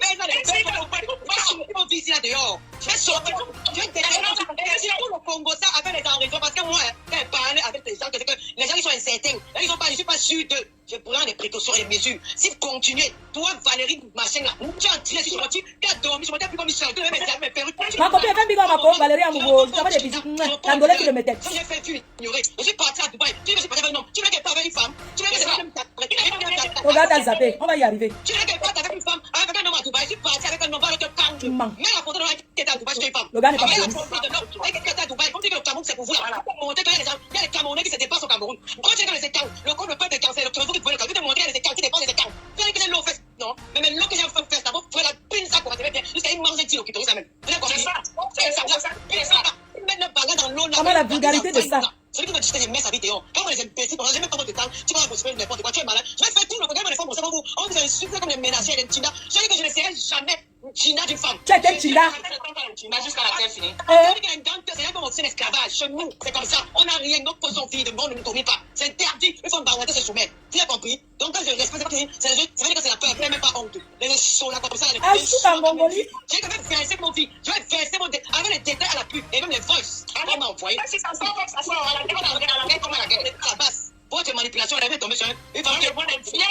Ils vont dire ici là dehors. Je vais sortir. Je vais pour le Congo ça avec les enraisons. Parce que moi, quand je parlais avec les gens, les gens ils sont incertains. Je ne suis pas sûr d'eux. Je prends les précautions et les mesures. Si vous continuez, toi, Valérie, machin là, tu as tiré sur moi, tu as dormi sur moi, tu as plus comme Michel, tu as mes perruques. Ma copine, elle fait bigard, ma pauvre Valérie Amoubo. Tu as pas des bisous. L'angolais qui le mettait. J'ai fait tu ignorer. Je suis parti à Dubaï. Tu veux que je parte avec un homme. Tu veux qu'elle parte avec une femme. Tu veux que je regarde à zapper. On va y arriver. Tu veux qu'elle parte avec une femme, avec un homme à Dubaï. Je suis parti avec un homme avec un tu mens. Mets la photo de l'homme qui était à Dubaï, je suis une femme. Le gars n'est pas bon. Mets la photo de l'homme qui était à Dubaï. Comme tu dis que le Cameroun, c'est pour vous. Il y a les Camerounais qui se dépassent au Cameroun. Quand tu es dans les états, le compte, le peuple est cancellé. Le Cameroun qui pouvait le Cameroun, te montrer les états qui dépendent des états. Tu as dit que j'ai l'eau fait. Non. Mais l'eau que j'ai fait, d'abord, faut la manger qui ça même. C'est ça. C'est ça. Mettre le bagage dans l'eau là. Comment la vulgarité de ça? Celui qui veut discuter des messes à vidéo. Quand les imbéciles, j'ai même pas votre temps, tu vas faire n'importe quoi, tu es malade. Je vais faire tout le programme de femmes, vous. On vous insulte comme les ménagères et les Tina. Je dis que je ne serai jamais Tina d'une femme. Tu es quel Tina? Jusqu'à la terre finie. On dit qu'il y a une dame, c'est comme un esclavage. Chez nous, c'est comme ça. On n'a rien, notre position fille de monde ne nous domine pas. C'est interdit. Il faut barouetter se soumettre. Tu as compris? Donc quand je respecte, ça veut dire que c'est la peur, même pas honte. Les choses là comme ça. Ah, je suis en Mongolie. J'ai quand même versé mon vie. Je vais verser mon avec les détails à la pub et même les voices. On m'a envoyé. À la base, votre manipulation, elle est tombée sur un. Il va que vous n'êtes bien.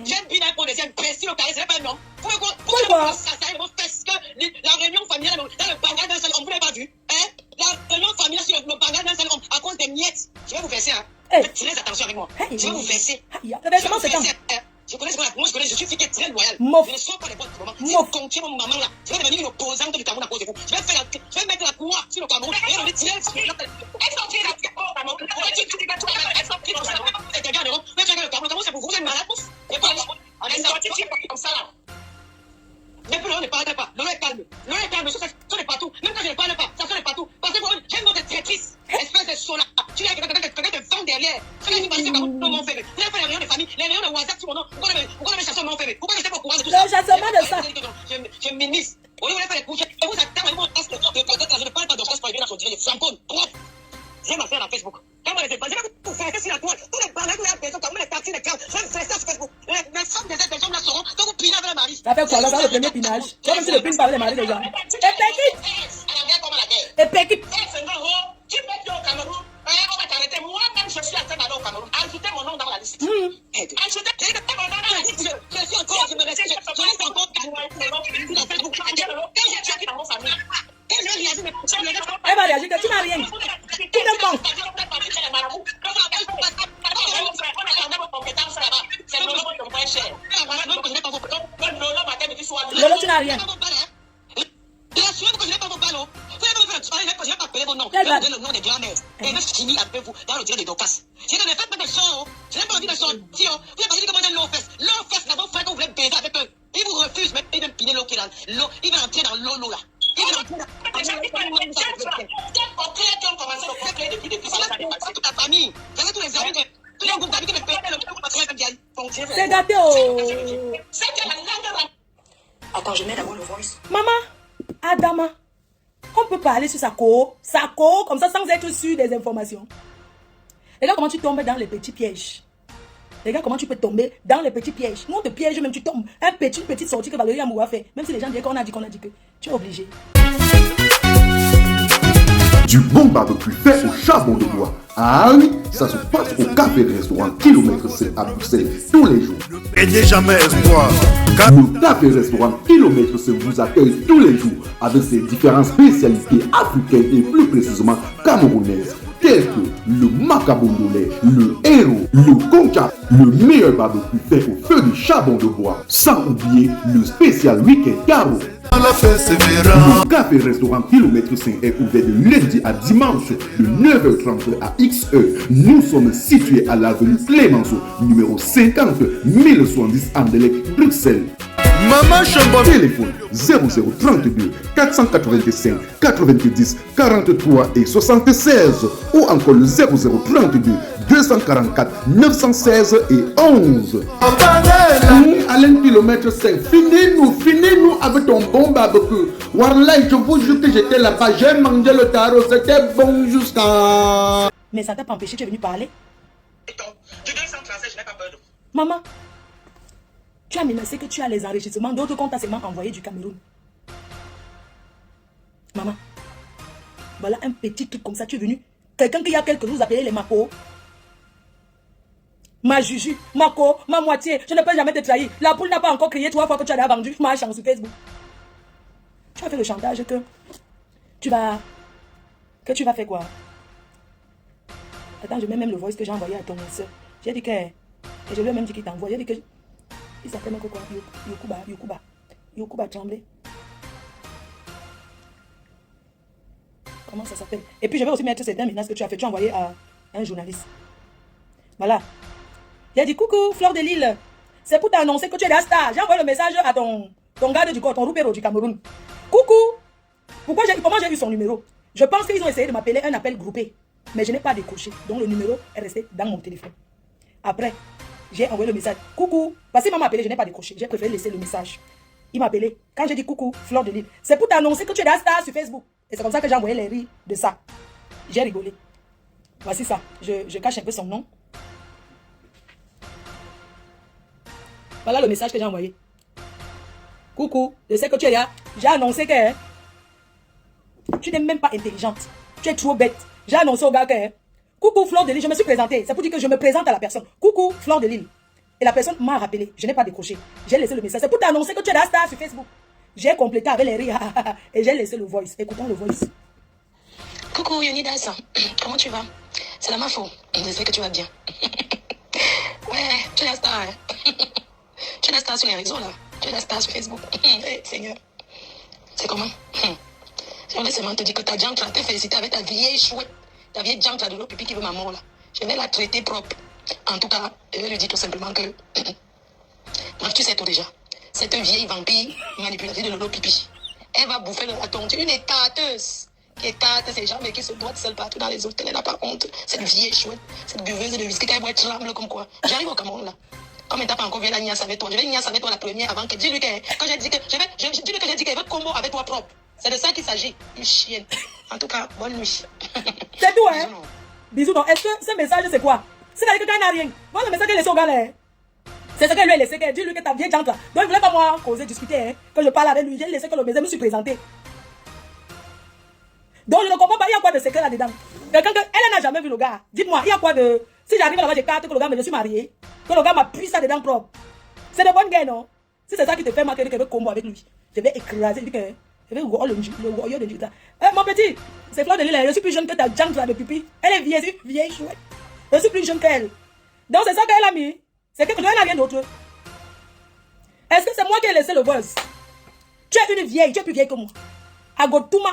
J'aime bien pour les imbéciles au carré, c'est pas un homme. Pourquoi ça parce que la réunion familiale dans le bagage d'un seul homme, vous l'avez pas vu? La réunion familiale sur le bagage d'un seul homme à cause des miettes. Je vais vous verser, hein. Faites très attention avec moi. Je vais vous verser. Le versement, c'est quand? Je connais ce qu'on a. Moi, je suis fille qui est très loyale. Je ne sors pas les bonnes moments. Si vous comptez mon maman là, je vais devenir une opposante du Cameroun à cause de vous. Je vais mettre la croix sur le Cameroun et on est tiré sur le Cameroun. Le Cameroun, c'est pour vous, vous êtes malade. Comme ça là. Mais puis l'eau ne parle pas. L'eau est calme. L'eau est calme. Ça sonne partout. Même quand je ne parle pas, ça sonne partout. Parce que j'aime votre traîtrise. Espèce de sola. Tu as quelqu'un te vend derrière. Tu as dit passer comme mon fait. Tu as fait les réunions de famille, les réunions de WhatsApp sur mon nom. Pourquoi le chasseur mon fait? Pourquoi je sais pas au courant de tout ça? Le chassement de ça. Je m'immisce. Au lieu de faire les couches, je vous attends. Je ne parle pas de force pour aider la sortie. Les francophones. J'ai ma frère à Facebook. Quand on les fait pas, je vais vous faire ça sur la toile. Tous les balades, les personnes, comme les taxis, les câbles, je vais faire ça sur Facebook. Les femmes de cette personne là seront, donc vous pinez avec le mari. Ça fait quoi là, ça le premier pinage? Comme si le pin parlait des maris des gens. Et Pékip! Tu mets au Cameroun, on va t'arrêter. Moi-même, je suis en train d'aller au Cameroun. Ajoutez mon nom dans la liste. Ajoutez mon nom dans la liste. Je suis encore, je me reste encore sur Facebook. Quand j'ai tué dans mon famille. Elle va réagir que tu n'as rien. Tout le monde. Lolo, tu n'as rien. Le nom des grand-mères. Et je finis avec vous dans le direct de Docas. Je ne fais pas de son. Je n'ai pas envie de son. Vous n'avez pas dit comment dire l'offense. L'offense, d'abord, frère, vous voulez baiser avec eux. Ils vous refusent, mais ils veulent piner l'eau qui est dans l'eau. Ils veulent entrer dans l'eau là. Ils veulent entrer dans toute la famille. J'avais tous les amis, tous les groupes d'amis qui me payaient le groupe. C'est gâté, oh. Attends, je mets d'abord le voice. Maman, Adama, on peut parler sur sa co, comme ça, sans être sûr des informations. Regarde comment tu tombes dans les petits pièges. Regarde comment tu peux tomber dans les petits pièges. Nous, on te piège, même tu tombes. Une petite sortie que Valérie Amoua fait. Même si les gens disent qu'on a dit que tu es obligé. Du bon barbecue fait au charbon de bois. Ah oui, ça se passe au café restaurant Kilomètre 7 à Bruxelles tous les jours. N'ayez jamais espoir. Le café restaurant Kilomètre 7 vous accueille tous les jours avec ses différentes spécialités africaines et plus précisément camerounaises. Tels que le macabondolais, le héros, le conca, le meilleur barbecue fait au feu de charbon de bois. Sans oublier le spécial week-end carreau. Le café restaurant Kilomètre 5 est ouvert de lundi à dimanche de 9h30 à XE. Nous sommes situés à l'avenue Clémenceau, numéro 50 1070 Anderlecht, Bruxelles. Maman Chambon. Téléphone 0032 485 90 43 et 76 ou encore le 0032 244 916 et 11. Alain Kilomètre 5, finis-nous avec ton bon barbecue. Warlai, je vous jure que j'étais là-bas, j'ai mangé le tarot, c'était bon jusqu'à... Mais ça t'a pas empêché, tu es venu parler. Tu donnes 136, je n'ai pas peur de vous. Maman, tu as menacé que tu as les enrichissements d'autres comptes à seulement envoyés du Cameroun. Maman, voilà un petit truc comme ça, tu es venu. Quelqu'un qui a quelques jours, vous appelez les Mako. Ma Juju, Mako, ma moitié, je ne peux jamais te trahir. La poule n'a pas encore crié 3 fois que tu as vendu ma chance sur Facebook. Tu as fait le chantage que tu vas faire quoi? Attends, je mets même le voice que j'ai envoyé à ton soeur. J'ai dit que... Et je lui ai même dit qu'il t'envoie. J'ai dit que... Il s'appelle encore quoi? Yokuba Tremblay. Comment ça s'appelle? Et puis je vais aussi mettre certains menaces que tu as fait. Tu as envoyé à un journaliste. Voilà. Il a dit coucou, Fleur de Lille. C'est pour t'annoncer que tu es la star. J'ai envoyé le message à ton garde du corps, ton roupéro du Cameroun. Coucou. Comment j'ai eu son numéro? Je pense qu'ils ont essayé de m'appeler un appel groupé. Mais je n'ai pas décroché. Donc le numéro est resté dans mon téléphone. Après, j'ai envoyé le message. Coucou. Parce qu'il m'a appelé, je n'ai pas décroché. J'ai préféré laisser le message. Il m'a appelé. Quand j'ai dit coucou, Fleur de Lille, c'est pour t'annoncer que tu es la star sur Facebook. Et c'est comme ça que j'ai envoyé les rires de ça. J'ai rigolé. Voici ça. Je cache un peu son nom. Voilà le message que j'ai envoyé. Coucou, je sais que tu es là. J'ai annoncé que tu n'es même pas intelligente. Tu es trop bête. J'ai annoncé au gars que coucou Fleur de Lille, je me suis présentée. C'est pour dire que je me présente à la personne. Coucou Fleur de Lille. Et la personne m'a rappelé. Je n'ai pas décroché. J'ai laissé le message. C'est pour t'annoncer que tu es la star sur Facebook. J'ai complété avec les rires. Et j'ai laissé le voice. Écoutons le voice. Coucou Yonidas, comment tu vas? C'est la ma faute. Je sais que tu vas bien. Ouais, tu es la star. Hein? Tu es la star sur les réseaux là. Tu es la star sur Facebook. Hey, Seigneur. C'est comment? Je voulais seulement te dire que ta jante là, t'es félicité avec ta vieille chouette. Ta vieille jante là de l'eau pipi qui veut ma mort là. Je vais la traiter propre. En tout cas, je vais lui dire tout simplement que... Bref, tu sais tout déjà. Cette vieille vampire manipulatrice de l'eau pipi. Elle va bouffer le raton. Tu es une étateuse. Qui étate ses jambes et qui se boite seule partout dans les hôtels. Elle n'a pas honte. Cette vieille chouette. Cette buveuse de whisky qui va être tremble comme quoi. J'arrive au Cameroun là. Comme elle t'a pas encore vu la niasse avec toi. Je vais niasse avec toi la première avant que... Dis-lui que... Quand j'ai dit que... Dis-lui que j'ai dit qu'elle veut combo avec toi propre. C'est de ça qu'il s'agit. Une chienne. En tout cas, bonne nuit. C'est tout, hein? Bisous, non. Est-ce que ce message, c'est quoi? C'est-à-dire que quand il n'a rien. Voilà le message qu'elle laisse au gars là. C'est ce qu'elle lui a laissé. Dis-lui que ta vieille jante là. Donc il voulait pas moi causer, discuter. Hein, que je parle avec lui. J'ai laissé que le baiser me suis présenté. Donc je ne comprends pas. Il y a quoi de secret là-dedans? Quelqu'un que elle n'a jamais vu le gars. Dites-moi, il y a quoi de... Si j'arrive là-bas, j'écarte que le gars, mais je suis marié. Que le gars m'a pris ça dedans propre. C'est de bonne guerre, non? Si c'est ça qui te fait marquer qu'elle veut combo avec lui. Je vais écraser. Je vais voir le royaume de Judas. Mon petit, c'est Fleur de Lille. Je suis plus jeune que ta jante là de pipi. Elle est vieille chouette. Je suis plus jeune qu'elle. Donc c'est ça qu'elle a mis. C'est que elle n'a rien d'autre. Est-ce que c'est moi qui ai laissé le buzz? Tu es une vieille, tu es plus vieille que moi. Agotouma.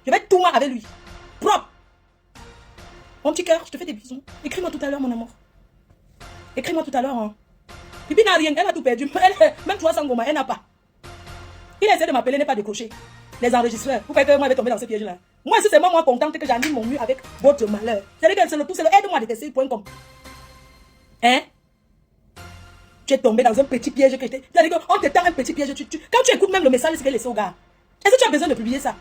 Je vais tout avec lui. Propre. Mon petit cœur, je te fais des bisous. Écris-moi tout à l'heure, mon amour. Écris-moi tout à l'heure. Hein. Pipi n'a rien, elle a tout perdu. Même 300 gomma, elle n'a pas. Il a essayé de m'appeler, n'est pas décroché. Les enregistreurs. Vous croyez que moi, je vais tomber dans ce piège-là? Moi, si c'est moi contente que j'anime mon mur avec votre malheur. C'est-à-dire que c'est le tout, c'est le aide-moi à détester.com. Hein? Tu es tombé dans un petit piège que j'étais. C'est-à-dire qu'on te tend un petit piège. Quand tu écoutes même le message, c'est qu'elle laisse au gars. Est-ce que tu as besoin de publier ça?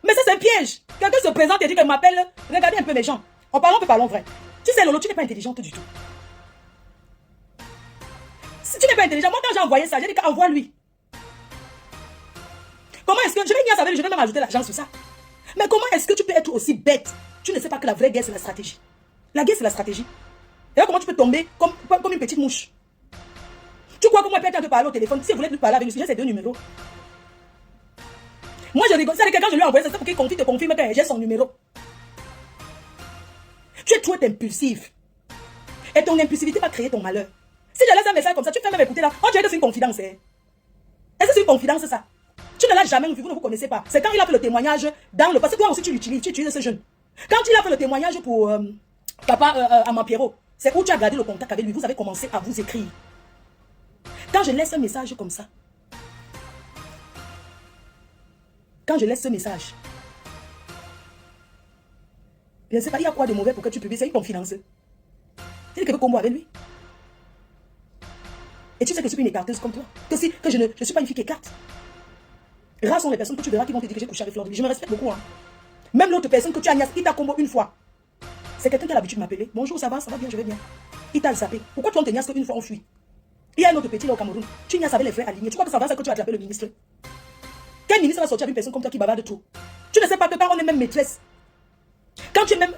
Mais ça, c'est un piège. Quelqu'un se présente et dit qu'elle m'appelle. Regardez un peu méchant. En parlant, parlons vrai. Tu sais, Lolo, tu n'es pas intelligente du tout. Si tu n'es pas intelligent, moi, quand j'ai envoyé ça, j'ai dit qu'envoie-lui. Comment est-ce que... Je vais venir savoir, je vais même ajouter l'argent sur ça. Mais comment est-ce que tu peux être aussi bête? Tu ne sais pas que la vraie guerre, c'est la stratégie. La guerre, c'est la stratégie. Et là, comment tu peux tomber comme une petite mouche? Tu crois que moi, peut-être te parler au téléphone? Si vous voulez plus parler avec lui, j'ai ces deux numéros. Moi, je rigole. C'est quelqu'un, je lui ai envoyé ça pour qu'il te confirme que j'ai son numéro. Tu es trop impulsif. Et ton impulsivité va créer ton malheur. Si je laisse un message comme ça, tu fais même écouter là. On dirait que c'est une confidence. Hein? Est-ce que c'est une confidence, ça? Tu ne l'as jamais vu, vous ne vous connaissez pas. C'est quand il a fait le témoignage dans le passé. Toi aussi, tu utilises ce jeune. Quand il a fait le témoignage pour papa Amapiero, c'est où tu as gardé le contact avec lui. Vous avez commencé à vous écrire. Quand je laisse un message comme ça, quand je laisse ce message, je ne sais pas, il y a quoi de mauvais pour que tu publies? C'est une confidence. Tu dis que tu veux combo avec lui. Et tu sais que je suis une écarteuse comme toi. Que je ne suis pas une fille qui écarte. Rares sont les personnes que tu verras qui vont te dire que j'ai couché avec Fleur de Lille. Je me respecte beaucoup. Hein. Même l'autre personne que tu as niasse, il t'a combo une fois. C'est quelqu'un qui a l'habitude de m'appeler. Bonjour, ça va bien, je vais bien. Il t'a sapé. Pourquoi tu te niasse qu'une fois on fuit? Il y a un autre petit là au Cameroun. Tu niasses avec les frères alignés. Tu crois que ça va, c'est que tu vas attraper le ministre? Quel ministre va sortir avec une personne comme toi qui bavarde trop? Tu ne sais pas que quand on est même maîtresse, quand tu es même,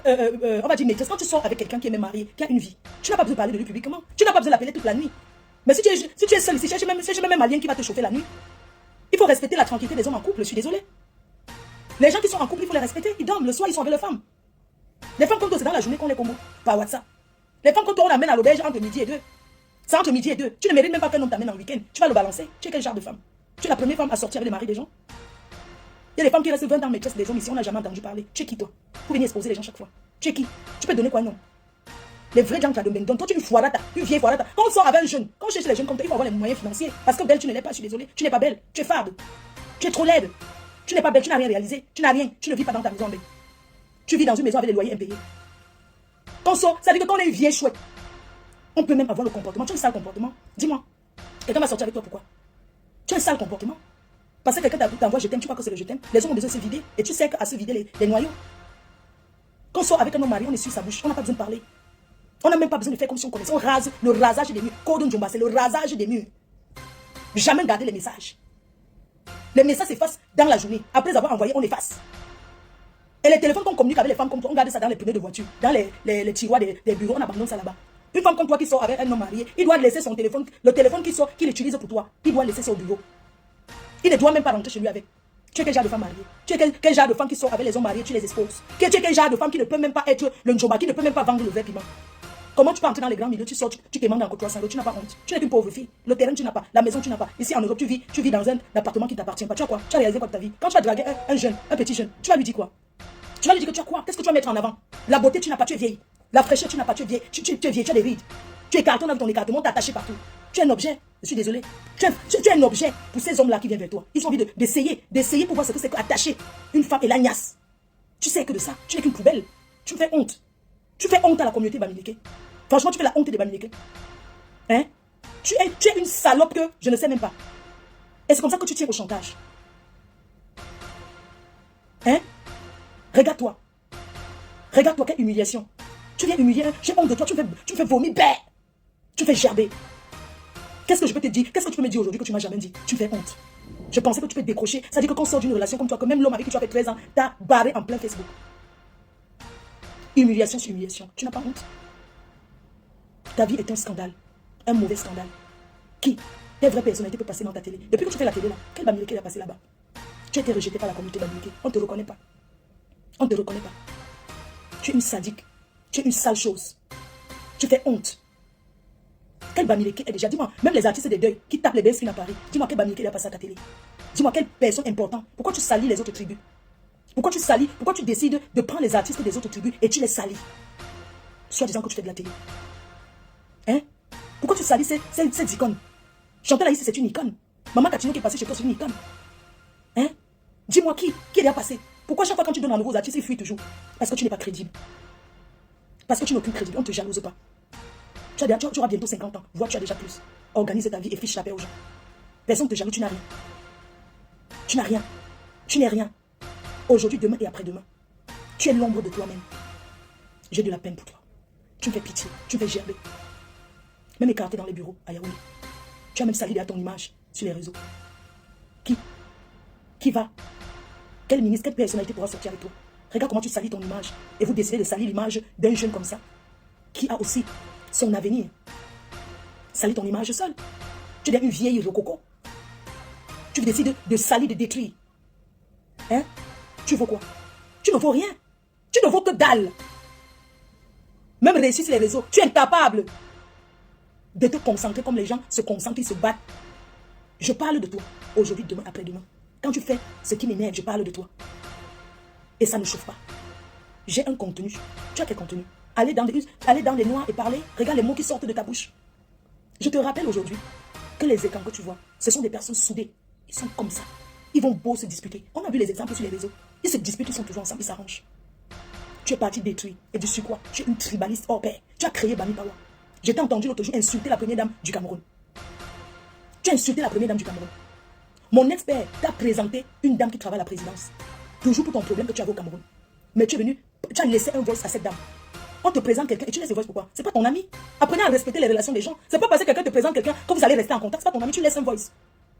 on va dire maîtresse, quand tu sors avec quelqu'un qui est même marié, qui a une vie, tu n'as pas besoin de parler de lui publiquement. Tu n'as pas besoin de l'appeler toute la nuit. Mais si tu es seul ici, cherche même un malien qui va te chauffer la nuit. Il faut respecter la tranquillité des hommes en couple, je suis désolée. Les gens qui sont en couple, il faut les respecter. Ils dorment, le soir, ils sont avec leurs femmes. Les femmes comme toi, c'est dans la journée qu'on les combo, par WhatsApp. Les femmes comme toi, on amène à l'auberge entre midi et 2. C'est entre midi et 2. Tu ne mérites même pas qu'un homme t'amène en week-end. Tu vas le balancer. Tu es quel genre de femme? Tu es la première femme à sortir avec les maris des gens? Il y a des femmes qui restent 20 ans maîtresse des hommes ici. On n'a jamais entendu parler. Tu es qui toi? Pour venir exposer les gens chaque fois. Tu es qui? Tu peux donner quoi, non? Les vrais gens qui donnent. Donc toi tu es une foirata, une vieille foirata. Quand on sort avec un jeune, quand on cherche les jeunes comme toi, il faut avoir les moyens financiers. Parce que belle, tu ne l'es pas, je suis désolée. Tu n'es pas belle. Tu es farde. Tu es trop laide. Tu n'es pas belle, tu n'as rien réalisé. Tu n'as rien. Tu ne vis pas dans ta maison, belle. Tu vis dans une maison avec des loyers impayés. Quand on sort, ça veut dire que quand on est une vieille chouette, on peut même avoir le comportement. Tu as un sale comportement. Dis-moi. Quelqu'un va sortir avec toi, pourquoi? Tu as un sale comportement. Parce que quelqu'un t'envoie je t'aime, tu crois que c'est le je t'aime. Les hommes ont besoin de se vider. Et tu sais qu'à se vider les noyaux. Quand on sort avec un homme marié, on est sur sa bouche. On n'a pas besoin de parler. On n'a même pas besoin de faire comme si on connaissait. On rase le rasage des murs. Cordon Djomba, c'est le rasage des murs. Jamais garder les messages. Les messages s'effacent dans la journée. Après avoir envoyé, on efface. Et les téléphones qu'on communique avec les femmes comme toi, on garde ça dans les pneus de voiture, dans les tiroirs des bureaux, on abandonne ça là-bas. Une femme comme toi qui sort avec un homme marié, il doit laisser son téléphone, le téléphone qu'il sort, qu'il utilise pour toi, il doit laisser ça au bureau. Il ne doit même pas rentrer chez lui avec. Tu es quel genre de femme mariée? Tu es quel genre de femme qui sort avec les hommes mariés, tu les exposes? Tu es quel genre de femme qui ne peut même pas être le Ndjomba, qui ne peut même pas vendre le vrai piment? Comment tu peux entrer dans les grands milieux, tu sors, tu te demandes encore 300 €, tu n'as pas honte. Tu n'es qu'une pauvre fille. Le terrain, tu n'as pas. La maison, tu n'as pas. Ici en Europe, tu vis dans un appartement qui ne t'appartient pas. Tu as quoi? Tu as réalisé quoi de ta vie? Quand tu vas draguer un jeune, un petit jeune, tu vas lui dire quoi? Tu vas lui dire que tu as quoi? Qu'est-ce que tu vas mettre en avant? La beauté, tu n'as pas, tu es vieille. La fraîcheur, tu n'as pas, tu es vieille. Tu es vieille, tu as des rides. Tu es carton avec ton écartement, tu es attaché partout. Tu es un objet. Je suis désolé. Tu es un objet pour ces hommes-là qui viennent vers toi. Ils ont envie d'essayer pour voir ce que c'est qu'attacher une femme et l'agnasse. Tu sais que de ça, tu n'es qu'une poubelle. Tu me fais honte. Tu fais honte à la communauté Bamileke. Franchement, tu fais la honte des Bamileke. Hein? Tu es une salope que je ne sais même pas. Et c'est comme ça que tu tiens au chantage. Hein? Regarde-toi. Regarde-toi, quelle humiliation. Tu viens humilier, j'ai honte de toi, tu me fais vomir, tu me fais gerber. Qu'est-ce que je peux te dire? Qu'est-ce que tu peux me dire aujourd'hui que tu m'as jamais dit? Tu me fais honte. Je pensais que tu peux te décrocher. Ça dit que quand on sort d'une relation comme toi, que même l'homme avec qui tu as fait 13 ans, t'a barré en plein Facebook. Humiliation sur humiliation. Tu n'as pas honte? Ta vie est un scandale. Un mauvais scandale. Qui? Quelle vraie personnalité peut passer dans ta télé? Depuis que tu fais la télé là, quel Bamileke est passé là-bas? Tu as été rejeté par la communauté Bamileke. On ne te reconnaît pas. On ne te reconnaît pas. Tu es une sadique. Tu es une sale chose. Tu fais honte. Quel Bamileke est déjà? Dis-moi, même les artistes des deuils qui tapent les belles à Paris, dis-moi quel Bamileke est passé à ta télé? Dis-moi quelle personne importante. Pourquoi tu salis les autres tribus? Pourquoi tu salis? Pourquoi tu décides de prendre les artistes des autres tribus et tu les salis? Soit disant que tu fais de la télé. Hein? Pourquoi tu salis ces icônes? Chantal Aïssi, c'est une icône. Maman Katino qui est passée chez toi, c'est une icône. Hein? Dis-moi qui est déjà passé? Pourquoi chaque fois quand tu donnes un nouveau artiste, il fuit toujours? Parce que tu n'es pas crédible. Parce que tu n'es aucune crédible. On ne te jalouse pas. Tu auras bientôt 50 ans. Vois, tu as déjà plus. Organise ta vie et fiche la paix aux gens. Personne ne te jalouse, tu n'as rien. Tu n'as rien. Tu n'es rien. Aujourd'hui, demain et après-demain. Tu es l'ombre de toi-même. J'ai de la peine pour toi. Tu me fais pitié. Tu me fais gerber. Même écarté dans les bureaux à Yaoundé. Tu as même sali à ton image sur les réseaux. Qui va? Quel ministre, quelle personnalité pourra sortir avec toi? Regarde comment tu salis ton image. Et vous décidez de salir l'image d'un jeune comme ça. Qui a aussi son avenir. Salis ton image seul. Tu es une vieille rococo. Tu décides de salir, de détruire. Hein? Tu vaux quoi? Tu ne vaux rien. Tu ne vaux que dalle. Même réussir sur les réseaux, tu es incapable de te concentrer comme les gens se concentrent, ils se battent. Je parle de toi. Aujourd'hui, demain, après-demain. Quand tu fais ce qui m'énerve, je parle de toi. Et ça ne chauffe pas. J'ai un contenu. Tu as quel contenu? Aller dans les noirs et parler. Regarde les mots qui sortent de ta bouche. Je te rappelle aujourd'hui que les écrans que tu vois, ce sont des personnes soudées. Ils sont comme ça. Ils vont beau se disputer. On a vu les exemples sur les réseaux. Ils se disputent, ils sont toujours ensemble, ils s'arrangent. Tu es parti détruire. Et du quoi? Tu es une tribaliste hors pair. Tu as créé Bami Pawa. Je t'ai entendu l'autre jour insulter la première dame du Cameroun. Tu as insulté la première dame du Cameroun. Mon expert t'a présenté une dame qui travaille à la présidence. Toujours pour ton problème que tu avais au Cameroun. Mais tu es venu, tu as laissé un voice à cette dame. On te présente quelqu'un et tu laisses le voice pourquoi? C'est pas ton ami. Apprenez à respecter les relations des gens. C'est pas parce que quelqu'un te présente quelqu'un que vous allez rester en contact. C'est pas ton ami, tu laisses un voice.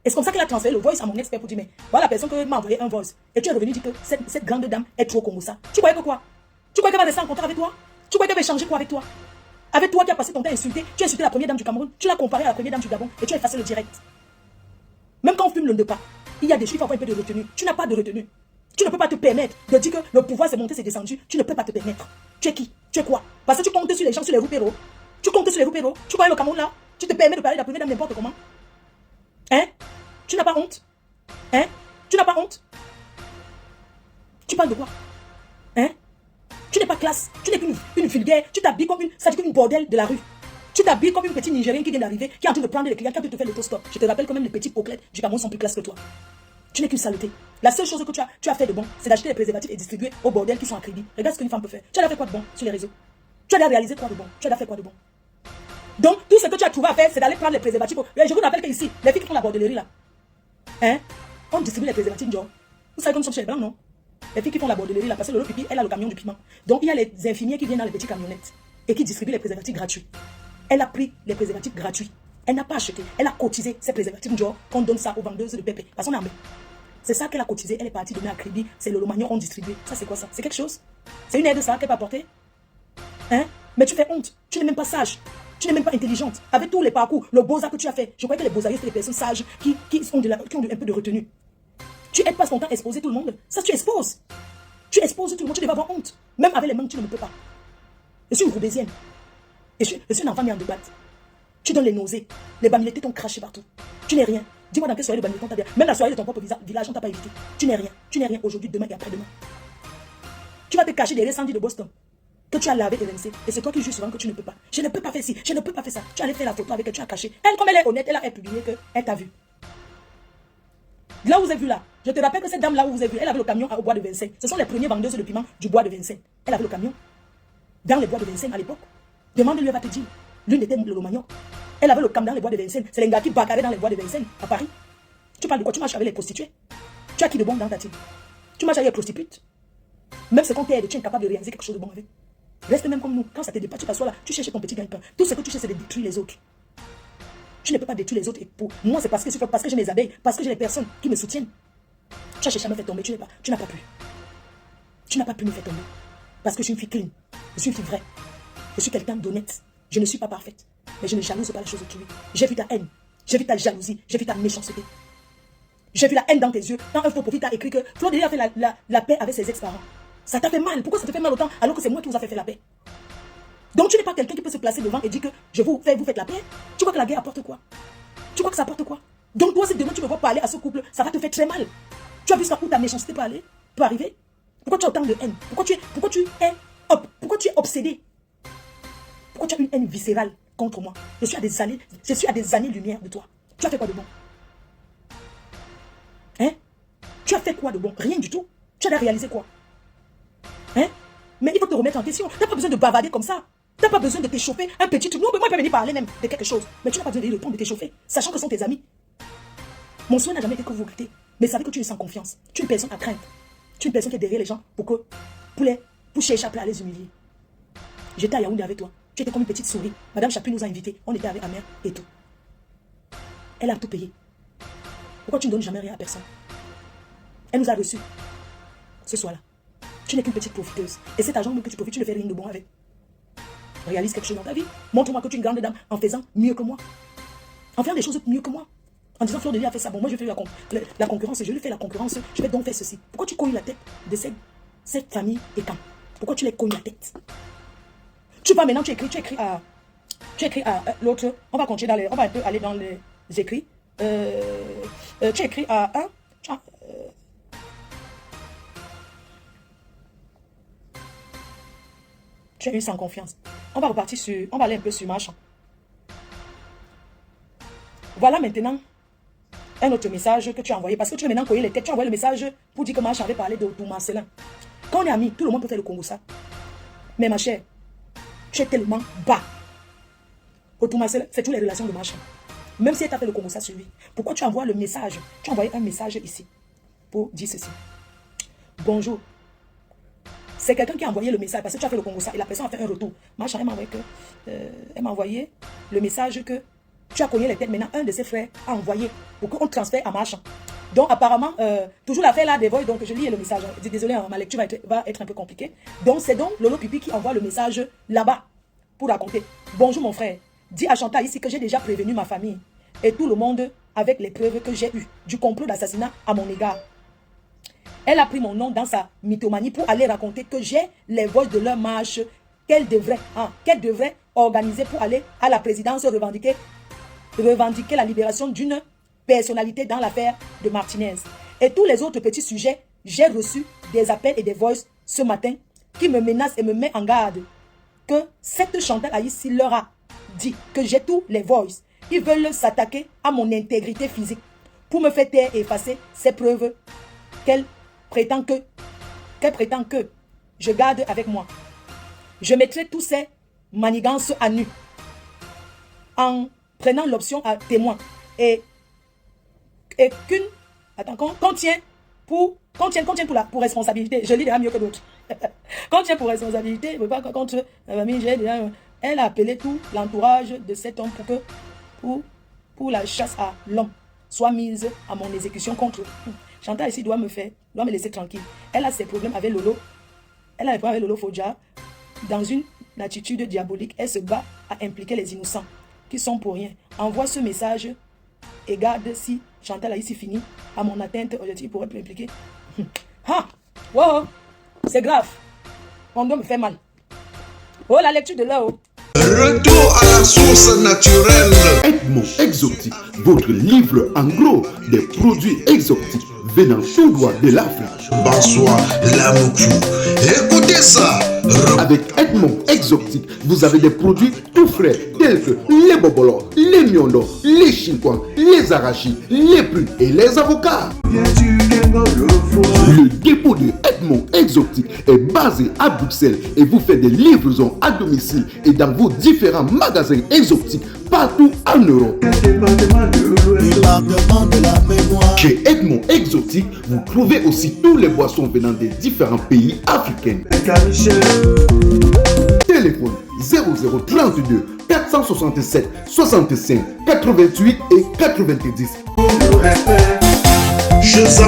Et c'est comme ça qu'il a transféré le voice à mon expert pour dire mais voilà la personne qui m'a envoyé un voice. Et tu es revenu dire que cette grande dame est trop comme ça. Tu croyais que quoi? Tu croyais qu'elle va rester en contact avec toi? Tu croyais qu'elle va échanger quoi avec toi? Avec toi qui as passé ton temps à insulter, tu as insulté la première dame du Cameroun, tu l'as comparée à la première dame du Gabon et tu as effacé le direct. Même quand on fume le pas, il y a des chiffres, il faut avoir un peu de retenue. Tu n'as pas de retenue. Tu ne peux pas te permettre de dire que le pouvoir c'est monté, c'est descendu. Tu ne peux pas te permettre. Tu es qui? Tu es quoi? Parce que tu comptes sur les gens, sur les roupéros. Tu comptes sur les roupéros. Tu crois le Cameroun là? Tu te permets de parler de la première dame n'importe comment? Hein? Tu n'as pas honte? Hein? Tu n'as pas honte? Tu parles de quoi? Hein? Tu n'es pas classe, tu n'es qu'une vulgaire, tu t'habilles comme une bordel de la rue. Tu t'habilles comme une petite Nigérienne qui vient d'arriver, qui est en train de prendre les clients, qui est en train de te faire l'autostop. Je te rappelle quand même les petits poclettes du Cameroun sont plus classes que toi. Tu n'es qu'une saleté. La seule chose que tu as fait de bon, c'est d'acheter des préservatifs et distribuer aux bordels qui sont à crédit. Regarde ce qu'une femme peut faire. Tu as fait quoi de bon sur les réseaux? Tu as réalisé quoi de bon? Tu as fait quoi de bon? Donc, tout ce que tu as trouvé à faire, c'est d'aller prendre les préservatifs. Je vous rappelle qu'ici, les filles qui font la bordellerie là, hein, on distribue les préservatifs, genre. Vous savez comme ça chez les blancs, non? Les filles qui font la bordellerie là, parce que le pipi, elle a le camion du piment. Donc, il y a les infirmiers qui viennent dans les petites camionnettes et qui distribuent les préservatifs gratuits. Elle a pris les préservatifs gratuits. Elle n'a pas acheté. Elle a cotisé ces préservatifs, genre, qu'on donne ça aux vendeuses de pépé. Parce qu'on a mis. C'est ça qu'elle a cotisé. Elle est partie donner à crédit. C'est le Lomagnon qu'on distribue. Ça, c'est quoi ça? C'est quelque chose? C'est une aide, ça, qu'elle peut apporter? Hein? Mais tu fais honte. Tu n'es même pas sage. Tu n'es même pas intelligente. Avec tous les parcours, le beaux-arts que tu as fait, je croyais que les beaux-arts, c'est des personnes sages qui ont un peu de retenue. Tu aides pas ton temps à exposer tout le monde. Ça, tu exposes. Tu exposes tout le monde. Tu devais avoir honte. Même avec les mains, tu ne peux pas. Je suis une roubaisienne. Je suis un enfant mis en débat. Tu donnes les nausées. Les bamiletés t'ont craché partout. Tu n'es rien. Dis-moi dans quelle soirée de bamileté t'as bien. Même la soirée de ton propre village, on t'a pas évité. Tu n'es rien. Tu n'es rien aujourd'hui, demain et après-demain. Tu vas te cacher derrière Sandy de Boston. Que tu as lavé et rincé. Et c'est toi qui juges souvent que tu ne peux pas. Je ne peux pas faire ci. Je ne peux pas faire ça. Tu allais faire la photo avec elle, tu as caché. Elle, comme elle est honnête, elle a publié qu'elle t'a vu. Là où vous avez vu là, je te rappelle que cette dame là où vous avez vu, elle avait le camion au bois de Vincennes. Ce sont les premiers vendeuses de piment du bois de Vincennes. Elle avait le camion dans les bois de Vincennes à l'époque. Demande-lui, elle va te dire. L'une était le Lomagnon. Elle avait le camion dans les bois de Vincennes. C'est les gars qui bagarraient dans les bois de Vincennes à Paris. Tu parles de quoi? Tu marches avec les prostituées. Tu as qui de bon dans ta team? Tu marches avec les prostituées. Même ce qu'on t'aide, tu es incapable de réaliser quelque chose de bon avec. Reste même comme nous. Quand ça te dépasse, tu t'assois là, tu cherches ton petit gagne-pain. Tout ce que tu sais, c'est de détruire les autres. Tu ne peux pas détruire les autres. Et pour moi, c'est parce que j'ai mes abeilles, parce que j'ai les personnes qui me soutiennent. Tu as cherché à me faire tomber, tu n'as pas pu. Tu n'as pas pu me faire tomber. Parce que je suis une fille clean. Je suis une fille vraie. Je suis quelqu'un d'honnête. Je ne suis pas parfaite. Mais je ne jalouse pas les choses autrui. J'ai vu ta haine. J'ai vu ta jalousie. J'ai vu ta méchanceté. J'ai vu la haine dans tes yeux. Quand un faux profil t'a écrit que Flo Délé a fait la paix avec ses ex-parents. Ça t'a fait mal. Pourquoi ça te fait mal autant alors que c'est moi qui vous a fait la paix? Donc tu n'es pas quelqu'un qui peut se placer devant et dire que vous faites la paix. Tu crois que la guerre apporte quoi? Tu crois que ça apporte quoi? Donc toi, si demain tu me vois parler à ce couple, ça va te faire très mal. Tu as vu ça où ta méchanceté peut arriver? Pourquoi tu as autant de haine? Pourquoi tu es obsédé? Pourquoi tu as une haine viscérale contre moi? Je suis à des années-lumière de toi. Tu as fait quoi de bon? Hein? Tu as fait quoi de bon? Rien du tout. Tu as réalisé quoi? Hein? Mais il faut te remettre en question. Tu n'as pas besoin de bavarder comme ça. Tu n'as pas besoin de t'échauffer un petit truc. Non, mais moi, je peux venir parler même de quelque chose. Mais tu n'as pas besoin de le temps de t'échauffer, sachant que ce sont tes amis. Mon souhait n'a jamais été que vous griter. Mais savez que tu es sans confiance. Tu es une personne à craindre. Tu es une personne qui est derrière les gens pour chercher à les humilier. J'étais à Yaoundé avec toi. Tu étais comme une petite souris. Madame Chapuis nous a invités. On était avec Amère et tout. Elle a tout payé. Pourquoi tu ne donnes jamais rien à personne? Elle nous a reçus ce soir-là. Tu n'es qu'une petite profiteuse. Et cet argent que tu profites, tu ne fais rien de bon avec. Réalise quelque chose dans ta vie. Montre-moi que tu es une grande dame en faisant mieux que moi. En faisant des choses mieux que moi. En disant Fleur de Lis a fait ça. Bon, moi je fais la concurrence. Je lui fais la concurrence. Je vais donc faire ceci. Pourquoi tu cognes la tête de cette famille et quand? Pourquoi tu les cognes la tête? Tu vois maintenant, tu écris à l'autre. On va continuer on va un peu aller dans les écrits. Tu écris à un. Tu as eu sans confiance. On va repartir on va aller un peu sur Marchand. Voilà maintenant un autre message que tu as envoyé. Parce que tu veux maintenant coller les têtes. Tu as envoyé le message pour dire que Marchand avait parlé de Marcelin. Quand on est amis, tout le monde peut faire le Congo ça. Mais ma chère, tu es tellement bas. Marcelin, c'est toutes les relations de Marchand. Même si elle t'a fait le Congo ça sur lui. Pourquoi tu envoies le message? Tu as envoyé un message ici pour dire ceci. Bonjour. C'est quelqu'un qui a envoyé le message parce que tu as fait le Congo ça et la personne a fait un retour. Marchand, elle m'a envoyé le message que tu as cogné les têtes. Maintenant, un de ses frères a envoyé pour qu'on transfère à Marchand. Donc, apparemment, toujours l'affaire là des voix. Donc, je lis le message. Désolé, ma lecture va être un peu compliquée. Donc, c'est donc Lolo Pipi qui envoie le message là-bas pour raconter. Bonjour, mon frère. Dis à Chantal ici que j'ai déjà prévenu ma famille et tout le monde avec les preuves que j'ai eues du complot d'assassinat à mon égard. Elle a pris mon nom dans sa mythomanie pour aller raconter que j'ai les voix de leur marche qu'elle devrait organiser pour aller à la présidence revendiquer revendiquer la libération d'une personnalité dans l'affaire de Martinez. Et tous les autres petits sujets, j'ai reçu des appels et des voices ce matin qui me menacent et me mettent en garde que cette Chantal Aïssi leur a dit que j'ai tous les voices. Ils veulent s'attaquer à mon intégrité physique pour me faire taire et effacer ces preuves qu'elle prétend que je garde avec moi. Je mettrai tous ces manigances à nu en prenant l'option à témoin et qu'une qu'on tient pour responsabilité. Je lis déjà mieux que d'autres. Qu'on tient pour responsabilité, pas contre la famille, elle a appelé tout l'entourage de cet homme pour la chasse à l'homme soit mise à mon exécution contre eux. Chantal ici doit me laisser tranquille. Elle a ses problèmes avec Lolo. Elle a des problèmes avec Lolo Fodja. Dans une attitude diabolique, elle se bat à impliquer les innocents qui sont pour rien. Envoie ce message et garde si Chantal a ici fini à mon atteinte objectif pour être impliqué. Ah, wow, c'est grave. Mon doigt me fait mal. Oh, la lecture de là. Oh. Retour à la source naturelle. Edmond Exotique, votre livre en gros des produits exotiques venant tout droit de l'Afrique. Bonsoir, la Moukou. Écoutez ça. Avec Edmond Exotique, vous avez des produits tout frais tels que les bobolos, les miondo, les chinkouans, les arachis, les prunes et les avocats. Le dépôt de Edmond Exotique est basé à Bruxelles et vous fait des livraisons à domicile et dans vos différents magasins exotiques partout en Europe. Chez Edmond Exotique, vous trouvez aussi tous les boissons venant des différents pays africains. Téléphone 0032 467 65 88 et 90.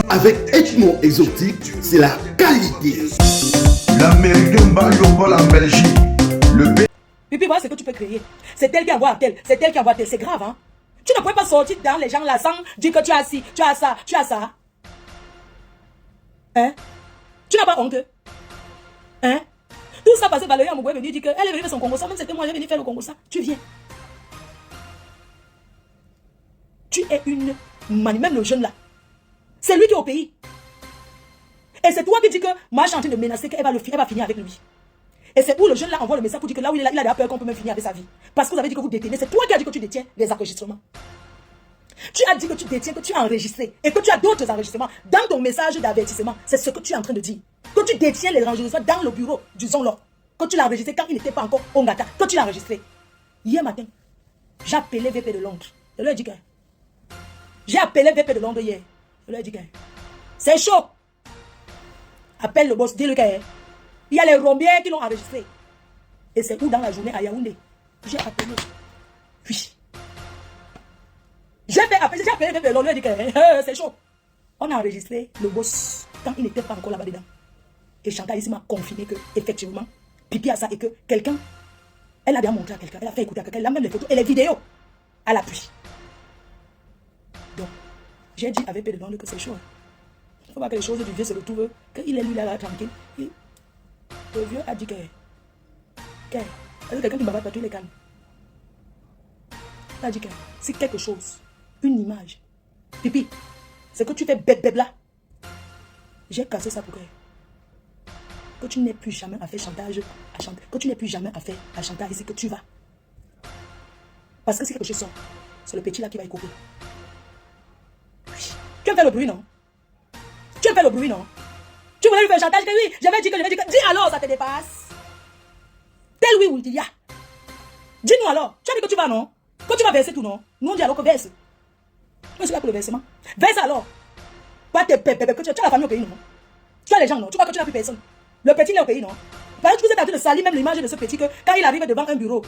Avec Edmond Exotique, c'est la qualité. L'Américain Baliobol en Belgique. Et puis voilà ce que tu peux créer. C'est tel qui envoie tel, c'est tel qui envoie tel. C'est grave, hein. Tu ne peux pas sortir dans les gens là sans dire que tu as ci, tu as ça, tu as ça. Hein? Tu n'as pas honte? Hein? Tout ça parce que Valérie Amougoue me dit qu'elle est venue faire son Congo ça. Même c'était moi, j'ai venu faire le Congo ça. Tu viens. Tu es une manie, même le jeune là. C'est lui qui est au pays. Et c'est toi qui dis que moi je suis en train de menacer qu'elle va finir avec lui. Et c'est où le jeune là envoie le message pour dire que là où il a déjà peur qu'on peut même finir avec sa vie. Parce que vous avez dit que vous détenez. C'est toi qui as dit que tu détiens les enregistrements. Tu as dit que tu détiens, que tu as enregistré et que tu as d'autres enregistrements. Dans ton message d'avertissement, c'est ce que tu es en train de dire. Que tu détiens les enregistrements dans le bureau du Zonlo. Que tu l'as enregistré quand il n'était pas encore au Ngata. Que tu l'as enregistré. Hier matin, j'ai appelé VP de Londres. Je lui ai dit que... J'ai appelé VP de Londres hier. Je lui ai dit que... C'est chaud. Appelle le boss, dis-le que... Il y a les rombiers qui l'ont enregistré. Et c'est où dans la journée à Yaoundé. J'ai appelé. Oui. J'ai appelé VP de Londres. Je lui ai dit que... c'est chaud. On a enregistré le boss quand il n'était pas encore là-bas dedans. Et Chantal ici m'a confirmé que, effectivement, Pipi a ça et que quelqu'un, elle a bien montré à quelqu'un, elle a fait écouter à quelqu'un, elle a même les photos et les vidéos à l'appui. Donc, j'ai dit avec Pédédon que c'est chaud. Il ne faut pas que les choses du vieux se retrouvent, qu'il est lui là, tranquille. Et le vieux a dit que quelqu'un qui m'a pas tous les calmes. Il a dit que c'est quelque chose, une image. Pipi, c'est que tu fais bête là. J'ai cassé ça pour que tu n'aies plus jamais à faire chantage à Chantal. Que tu n'aies plus jamais à faire à Chantal ici que tu vas. Parce que c'est quelque chose, c'est le petit là qui va y couper. Oui. Tu aimes faire le bruit, non? Tu aimes faire le bruit, non? Tu voulais lui faire chantage que oui, j'avais dit que... Dis alors, ça te dépasse. Tel oui ou il y a. Dis-nous alors. Tu as dit que tu vas, non? Que tu vas verser tout, non? Nous on dit alors que verse. Mais c'est pas pour le versement. Verse alors. Pas tes pépés, que tu as la famille au pays, non? Tu as les gens, non? Tu vois que tu n'as plus personne. Le petit il est au pays, non? Parce que vous êtes en train de salir même l'image de ce petit que quand il arrive devant un bureau,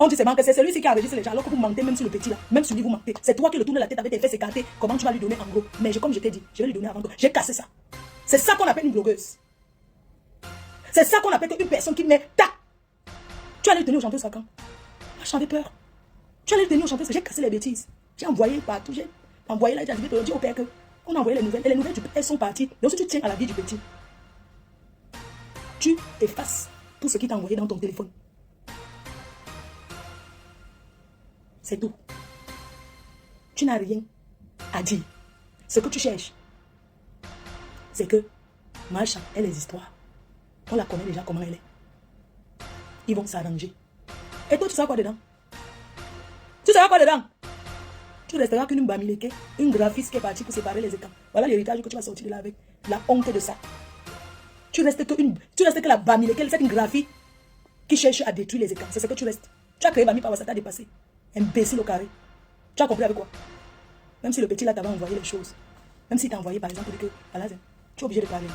on dit seulement que c'est celui-ci qui enregistre les gens alors que vous mentez même sur le petit là. Même sur lui vous mentez. C'est toi qui le tournes la tête avec tes fesses écartées. Comment tu vas lui donner en gros? Mais comme je t'ai dit, je vais lui donner avant. J'ai cassé ça. C'est ça qu'on appelle une blogueuse. C'est ça qu'on appelle une personne qui met tac. Tu allais le tenir aux chanteuses à quand? Moi j'avais peur. Tu allais le tenir aux chanteuses, j'ai cassé les bêtises. J'ai envoyé partout, j'ai envoyé là, j'ai dit au père que on a envoyé les nouvelles. Et les nouvelles du père sont parties. Donc si tu tiens à la vie du petit, tu effaces tout ce qui t'a envoyé dans ton téléphone. C'est tout. tu n'as rien à dire. Ce que tu cherches, c'est que Macha et les histoires, on la connaît déjà comment elle est. Ils vont s'arranger. Et toi, tu sais quoi dedans? Tu sais quoi dedans? Tu resteras qu'une bamileke, une graphiste qui est partie pour séparer les écrans. Voilà l'héritage que tu vas sortir de là avec. La honte de ça. Tu restes que la bamileke, c'est une graphie qui cherche à détruire les écrans. C'est ce que tu restes. Tu as créé Bami par ça t'a dépassé. Imbécile au carré. Tu as compris avec quoi? Même si le petit là t'avait envoyé les choses. Même si t'as envoyé par exemple que tu es obligé de parler.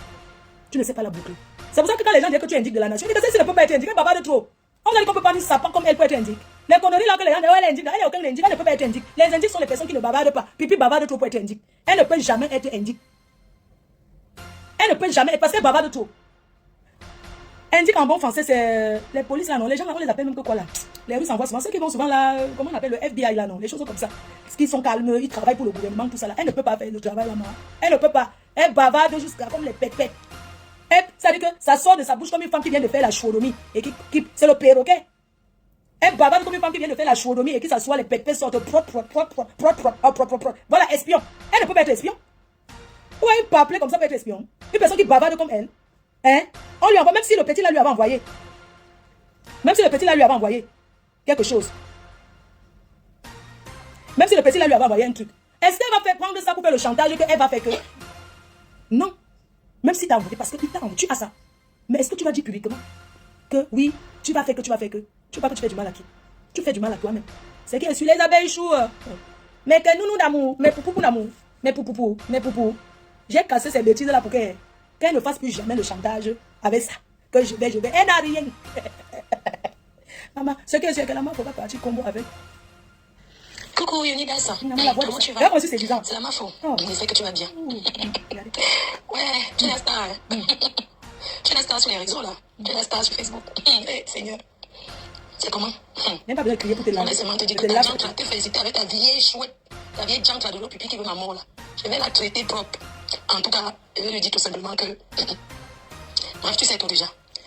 Tu ne sais pas la boucler. C'est pour ça que quand les gens disent que tu indiques de la nation, ils disent que celle-ci ne peut pas être indiquée, baba de trop. On a dit qu'on ne peut pas dire sapin comme elle peut être indiquée. Les conneries là que les gens disent, elle indique, elle n'a aucun indique, elle ne peut pas être indiquée. Les indiques sont les personnes qui ne bavardent pas. Pipi bavarde trop pour être indiquée. Elle ne peut jamais être indiquée. Elle ne peut jamais être parce qu'elle bavarde trop. Indique en bon français, c'est les polices là, non. Les gens là, on les appelle même que quoi là. Les Russes envoient souvent. Ceux qui vont souvent là, comment on appelle le FBI là, non. Les choses comme ça. Parce qu'ils sont calmes, ils travaillent pour le gouvernement, tout ça là. Elle ne peut pas faire le travail là, moi. Elle ne peut pas. Elle bavarde jusqu'à comme les pètes. Ça veut dire que ça sort de sa bouche comme une femme qui vient de faire la chouodomie. Et qui c'est le perroquet. Elle bavarde comme une femme qui vient de faire la chouodomie et qui s'assoit, les pètes sortent propre. Voilà, espion. Elle ne peut pas être espion. Ou elle peut appeler comme ça pour être espion. Une personne qui bavarde comme elle. Hein? On lui envoie, même si le petit là lui avait envoyé. Même si le petit là lui avait envoyé quelque chose. Même si le petit là lui avait envoyé un truc. Est-ce qu'elle va faire prendre ça pour faire le chantage qu'elle va faire que... Non. Même si tu as envoyé, parce que tu as ça. Mais est-ce que tu vas dire publiquement que oui, tu vas faire que tu vas faire que... Tu veux pas que tu fais du mal à qui? Tu fais du mal à toi-même. C'est qui est sur les abeilles chou. Mais que nous d'amour, mais poupou d'amour, mais poupou. J'ai cassé ces bêtises là pour qu'elle ne fasse plus jamais le chantage avec ça. Que je vais. Elle n'a rien. Maman, ce qui est sûr que la maman ne faut pas partir combo avec. Coucou Yonidasa. Comment tu vas? C'est la mafo. Je sais que tu vas bien. Ouais, tu es la star. Tu es la star sur les réseaux là. Tu es la star sur Facebook. Seigneur. C'est comment? Même pas besoin de crier pour te laver. Laisse-moi te dire que ta jante là, te féliciter avec ta vieille chouette. Ta vieille jante là de l'eau pipi qui veut ma mort là. Je vais la traiter propre. En tout cas, je vais lui dire tout simplement que... Bref, tu sais tout déjà.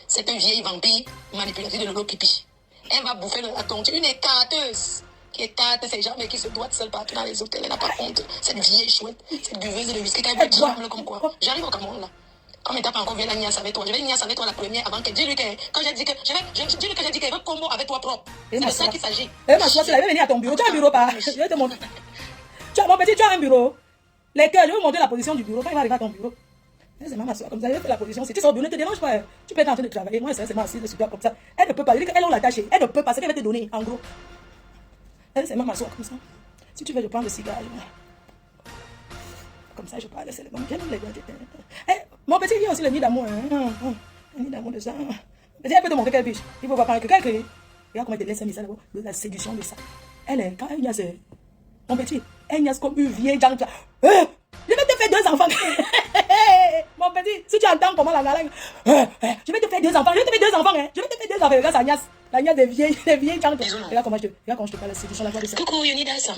C'est une vieille vampire manipulatrice de l'eau pipi. Elle va bouffer la tonte. Une écarteuse qui écarte ses jambes et qui se doit seule partout dans les hôtels. Elle n'a pas honte. Cette vieille chouette, cette buveuse de whisky, elle tremble comme quoi. J'arrive au Cameroun là. Comme t'as pas encore vu la niasse avec toi, je vais niasse avec toi la première avant qu'elle dis-lui que quand j'ai dit que dis-lui qu'elle veut combo avec toi propre. C'est de ça qu'il s'agit. Eh ma soeur, tu vas venir à ton bureau. Tu as un bureau pas? Je vais te montrer. Mon petit, tu as un bureau. Lesquels, je vais vous montrer la position du bureau. Quand il va arriver à ton bureau. C'est ma soeur, comme ça, elle fait la position. Si tu sors au bureau, ne te dérange pas. Tu peux être en train de travailler. Moi, c'est ma assise de super comme ça. Elle ne peut pas. Elle dit qu'elle on l'a tâché. Elle ne peut pas. C'est qu'elle va te donner, en gros. Elle, c'est ma soeur comme ça. Si tu veux, je prends le cigare. Comme ça, je parle seulement. Mon petit, il y a aussi le nid d'amour. Le nid d'amour de ça. Elle peut te montrer quelle biche. Il faut voir par quelqu'un. Regarde comment elle te laisse un message de la séduction de ça. Elle est, quand elle niaise, mon petit, elle niaise comme une vieille jante. Je vais te faire 2 enfants. Mon petit, si tu entends comment la galang, je vais te faire 2 enfants. Je vais te faire 2 enfants. Je vais te faire 2 enfants. Regarde sa niasse. La niasse des vieilles jantes. Regarde comment je te parle de séduction. Coucou Yonidas.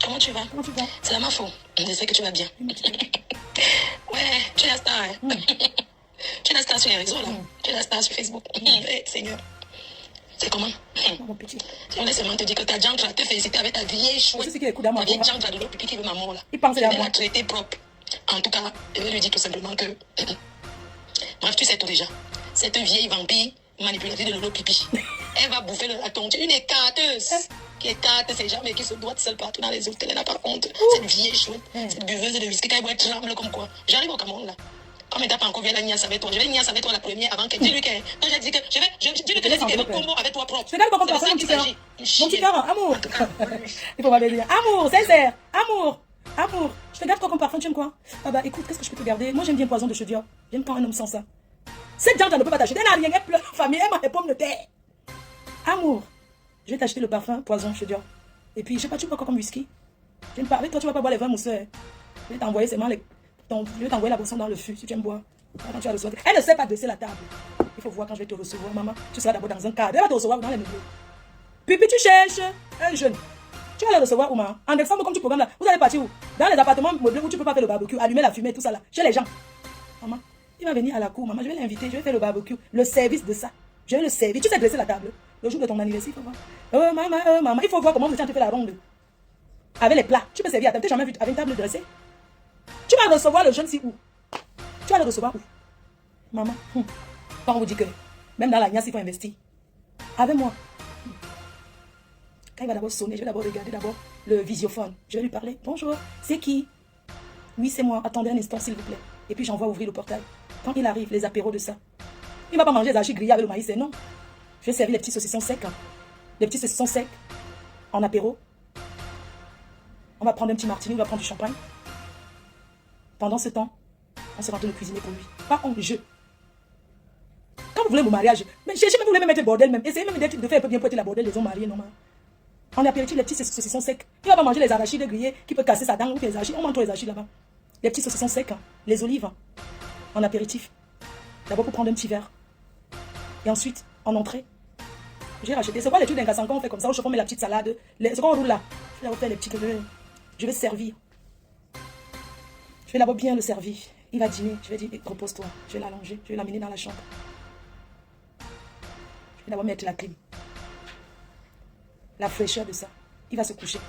Comment tu vas? C'est la mafo. Je sais que tu vas bien. Ouais, tu es la star. Tu es la star sur les réseaux là. Tu es la star sur Facebook. Seigneur. C'est comment? Mon petit. On laisse seulement te dire que ta jante là te féliciter avec ta vieille chouette. C'est qui écoute à moi. Ta vieille jante là de l'eau pipi qui veut ma mort là. Il pense à moi. moi. Je vais la traiter propre. En tout cas, je vais lui dire tout simplement que... Bref, tu sais tout déjà. C'est une vieille vampire manipulatrice de l'eau pipi. Elle va bouffer la tonte. Une écarteuse qui écarte ses jambes et qui se doit seule partout dans les hôtels. Elle n'a pas honte. Cette vieille chouette, cette buveuse de whisky, elle tremble comme quoi. J'arrive au Cameroun là. Comme t'as pas encore vu la niasse avec toi, je vais niasse avec toi la première avant qu'elle dis-lui que quand j'ai dit que dis-lui que j'ai dit combo avec toi propre. Je regarde comment personne qui s'agit. Mon petit cœur, amour. Il faut pas le dire. Amour, sincère. Amour. Je te garde quoi comme parfum, tu aimes quoi? Ah bah écoute, qu'est-ce que je peux te garder? Moi j'aime bien poison de chaudière. J'aime quand un homme sent ça. Cette jante, elle ne peut pas t'acheter. Elle n'a rien, elle pleure en famille, elle mange des pommes de terre. Amour, je vais t'acheter le parfum poison chaudière. Et puis je sais pas, tu bois quoi comme whisky? J'aime pas. Avec toi, tu vas pas boire les vins mousseux. Je vais t'envoyer seulement je vais t'envoyer la boisson dans le fût si tu aimes boire. Quand tu vas recevoir. Elle ne sait pas dresser la table. Il faut voir quand je vais te recevoir, maman. Tu seras d'abord dans un cadre. Elle va te recevoir dans les meubles. Puis tu cherches un jeune. Tu vas le recevoir où, maman? En décembre, comme tu programmes là, vous allez partir où? Dans les appartements meublés où tu peux pas faire le barbecue, allumer la fumée, tout ça là, chez les gens. Maman, il va venir à la cour, maman, je vais l'inviter, je vais faire le barbecue, le service de ça. Je vais le servir. Tu sais dresser la table. Le jour de ton anniversaire, il faut voir. Maman, il faut voir comment vous te fait la ronde. Avec les plats. Tu peux servir à table. Tu n'as jamais vu avec une table dressée. Tu vas recevoir le jeune si où? Tu vas le recevoir où? Maman. Quand on vous dit que même dans la niasse, il faut investir. Avec moi. Quand il va d'abord sonner, je vais d'abord regarder d'abord le visiophone. Je vais lui parler. Bonjour, c'est qui? Oui, c'est moi. Attendez un instant, s'il vous plaît. Et puis j'envoie ouvrir le portail. Quand il arrive, les apéros de ça. Il ne va pas manger les archis grillés avec le maïs, non. Je vais servir les petits saucissons secs. Les petits saucissons secs en apéro. On va prendre un petit martini, on va prendre du champagne. Pendant ce temps, on sera en train de cuisiner pour lui. Pas en jeu. Quand vous voulez mon mariage, mais cherchez même, vous voulez même mettre le bordel même. Essayez même de faire un peu bien poêter la bordel des hommes mariés, non. En apéritif, les petits saucissons secs. Il va pas manger les arachides grillés qui peut casser sa dent ou les arachides. On mange tous les arachides là-bas. Les petits saucissons secs, les olives en apéritif. D'abord pour prendre un petit verre. Et ensuite, en entrée, j'ai racheté. C'est quoi les trucs d'un cassan quand on fait comme ça? On met la petite salade. C'est quand on roule là. Je vais refaire les petits que je vais servir. Je vais d'abord bien le servir. Il va dîner. Je vais dire, repose-toi. Je vais l'allonger. Je vais l'amener dans la chambre. Je vais d'abord mettre la clim. La fraîcheur de ça. Il va se coucher.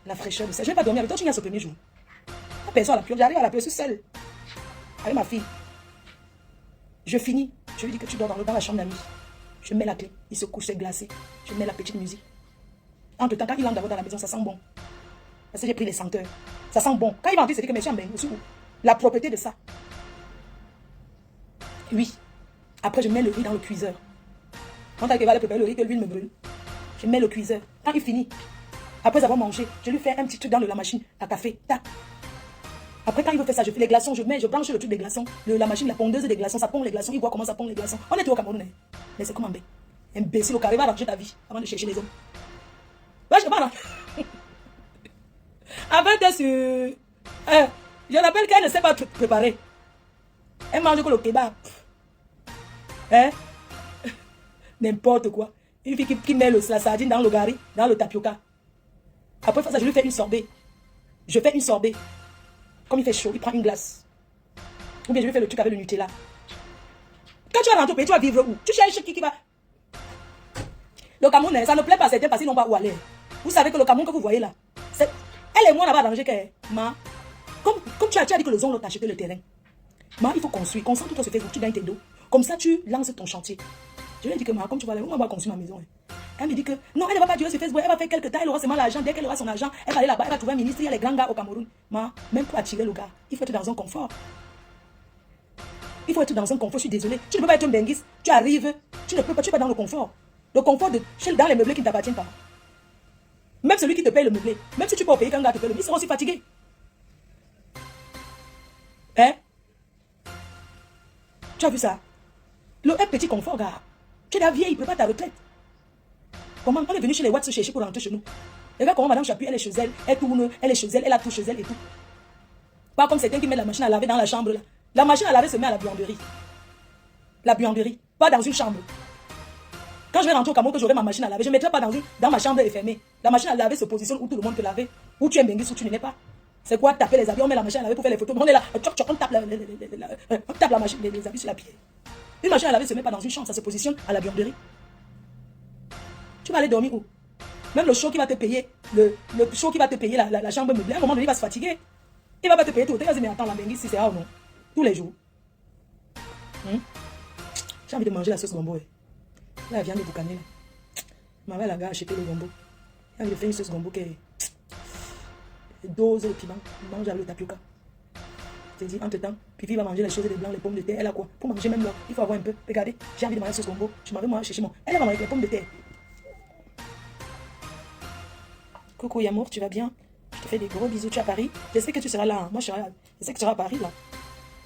La fraîcheur de ça. Je ne vais pas dormir avec toi. Tu viens ce premier jour. La personne à la pluie. J'arrive à la pluie. Je suis seule. Avec ma fille. Je finis. Je lui dis que tu dors dans la chambre d'amis. Je mets la clé. Il se couche, c'est glacé. Je mets la petite musique. Entre temps, quand il entre d'abord dans la maison, ça sent bon. Parce que j'ai pris les senteurs. Ça sent bon. Quand il va entrer, c'est dit que mes chambres, aussi où? La propreté de ça. Oui. Après, je mets le riz dans le cuiseur. Quand il va aller préparer le riz, que l'huile me brûle. Je mets le cuiseur. Quand il finit, après avoir mangé, je lui fais un petit truc dans la machine à café. Tac. Après, quand il veut faire ça, je fais les glaçons, je branche le truc des glaçons. La machine, la pondeuse des glaçons, ça pond les glaçons. Il voit comment ça pond les glaçons. On est tout au Cameroun. Mais c'est comme un imbécile au carré, va arranger ta vie avant de chercher les hommes. Ouais, je parle. Avec des sur. Je rappelle qu'elle ne sait pas préparer. Elle mange que le kebab. N'importe quoi. Une fille qui met la sardine dans le gari, dans le tapioca. Après ça, je lui fais une sorbet. Je fais une sorbet. Comme il fait chaud, il prend une glace. Ou bien je vais faire le truc avec le Nutella. Quand tu vas rentrer au pays, tu vas vivre où? Tu cherches qui va. Le Cameroun, ça ne plaît pas à certains parce qu'ils n'ont pas où aller. Vous savez que le Cameroun que vous voyez là, elle et moi n'a pas arrangé que. Comme tu as dit que le zone t'a acheté le terrain. Il faut construire. Concentre-toi sur Facebook, tu gagnes tes dos. Comme ça, tu lances ton chantier. Je lui ai dit que comme tu vas aller, on va construire ma maison. Elle me dit que non, elle ne va pas durer sur Facebook, elle va faire quelques temps, elle aura seulement l'argent. Dès qu'elle aura son argent, elle va aller là-bas, elle va trouver un ministre. Il y a les grands gars au Cameroun. Même pour attirer le gars, il faut être dans un confort. Il faut être dans un confort, je suis désolée. Tu ne peux pas être un benguiste, tu arrives, tu ne peux pas, tu es pas dans le confort. Le confort dans les meublés qui ne t'appartiennent pas. Même celui qui te paye le meublé, même si tu peux payer quand un gars te paye le meublé, il sera aussi fatigué. Tu as vu ça? Un petit confort, gars. Tu es la vieille, il prépare ta retraite. Comment on est venu chez les Watts se chercher pour rentrer chez nous? Les gars, comment Madame Chapuis, elle est chez elle, elle tourne, elle est chez elle, elle a tout chez elle et tout. Pas comme certains qui mettent la machine à laver dans la chambre là. La machine à laver se met à la buanderie. La buanderie, pas dans une chambre. Quand je vais rentrer au Cameroun, que j'aurai ma machine à laver, je ne mettrai pas dans ma chambre fermée. La machine à laver se positionne où tout le monde peut laver. Où tu es benguiste ou tu ne l'es pas. C'est quoi taper les habits? On met la machine à laver pour faire les photos. On est là, on tape la machine, les habits sur la pierre. Une machine à laver ne se met pas dans une chambre, ça se positionne à la buanderie. Tu vas aller dormir où? Même le show qui va te payer, le show qui va te payer la chambre meublée, à un moment donné, il va se fatiguer. Il va pas te payer tout. Il va se dire, mais attends, la benguiste, si c'est A ou non? Tous les jours. J'ai envie de manger la sauce gombo. La viande de boucané. Ma mère, la gars, a acheté le gombo. J'ai envie de faire une sauce gombo qui est dose de piment. Mange avec le tapioca. Je te dis, entre temps, Pipi va manger les choses des blancs, les pommes de terre. Elle a quoi? Pour manger même là, il faut avoir un peu. Regardez, j'ai envie de manger la sauce gombo. Je m'en vais moi chercher mon. Elle va manger les pommes de terre. Coucou Yamour, tu vas bien? Je te fais des gros bisous. Tu es à Paris? Je sais que tu seras là. Hein. Moi, je sais que tu seras à Paris là.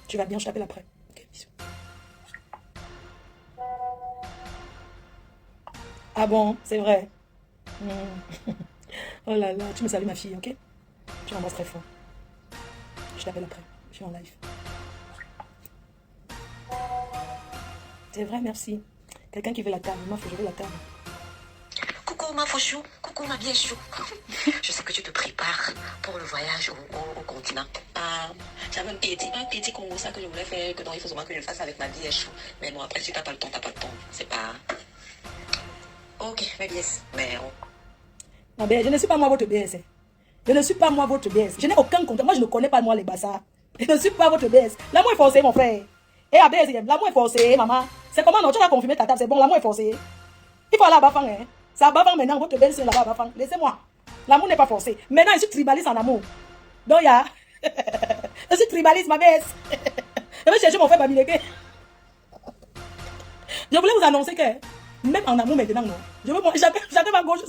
Tu vas bien, je t'appelle après. Ok, bisous. Ah bon, c'est vrai. Oh là là, tu me salues ma fille, ok? Tu m'embrasses très fort. Je t'appelle après. Je suis en live. C'est vrai, merci. Quelqu'un qui veut la table. Moi, je veux la table. Coucou ma fauchou, coucou ma bien chou. Je sais que tu te prépares pour le voyage au continent. J'avais un petit Congo ça que je voulais faire, que donc il faut seulement que je le fasse avec ma bien chou. Mais bon, après si t'as pas le temps, t'as pas le temps. C'est pas... Ok, mais bien, mais... Non, ben, je ne suis pas moi votre BS. Je ne suis pas moi votre BS. Je n'ai aucun contact. Moi, je ne connais pas moi les bassards. Je ne suis pas votre BS. L'amour est forcé, mon frère. Et à BS, l'amour est forcé, maman. C'est comment non? Tu vas confirmer ta table. C'est bon, l'amour est forcé. Il faut aller à Bafang. Hein. C'est à Bafang maintenant. Votre belle-sœur là-bas à Bafang. Laissez-moi. L'amour n'est pas forcé. Maintenant, je suis tribaliste en amour. Donc, il y a. Je suis tribaliste, ma BS. Je vais chercher mon frère Bamileke. Je voulais vous annoncer que, même en amour maintenant, non. Je veux chacun va gauche.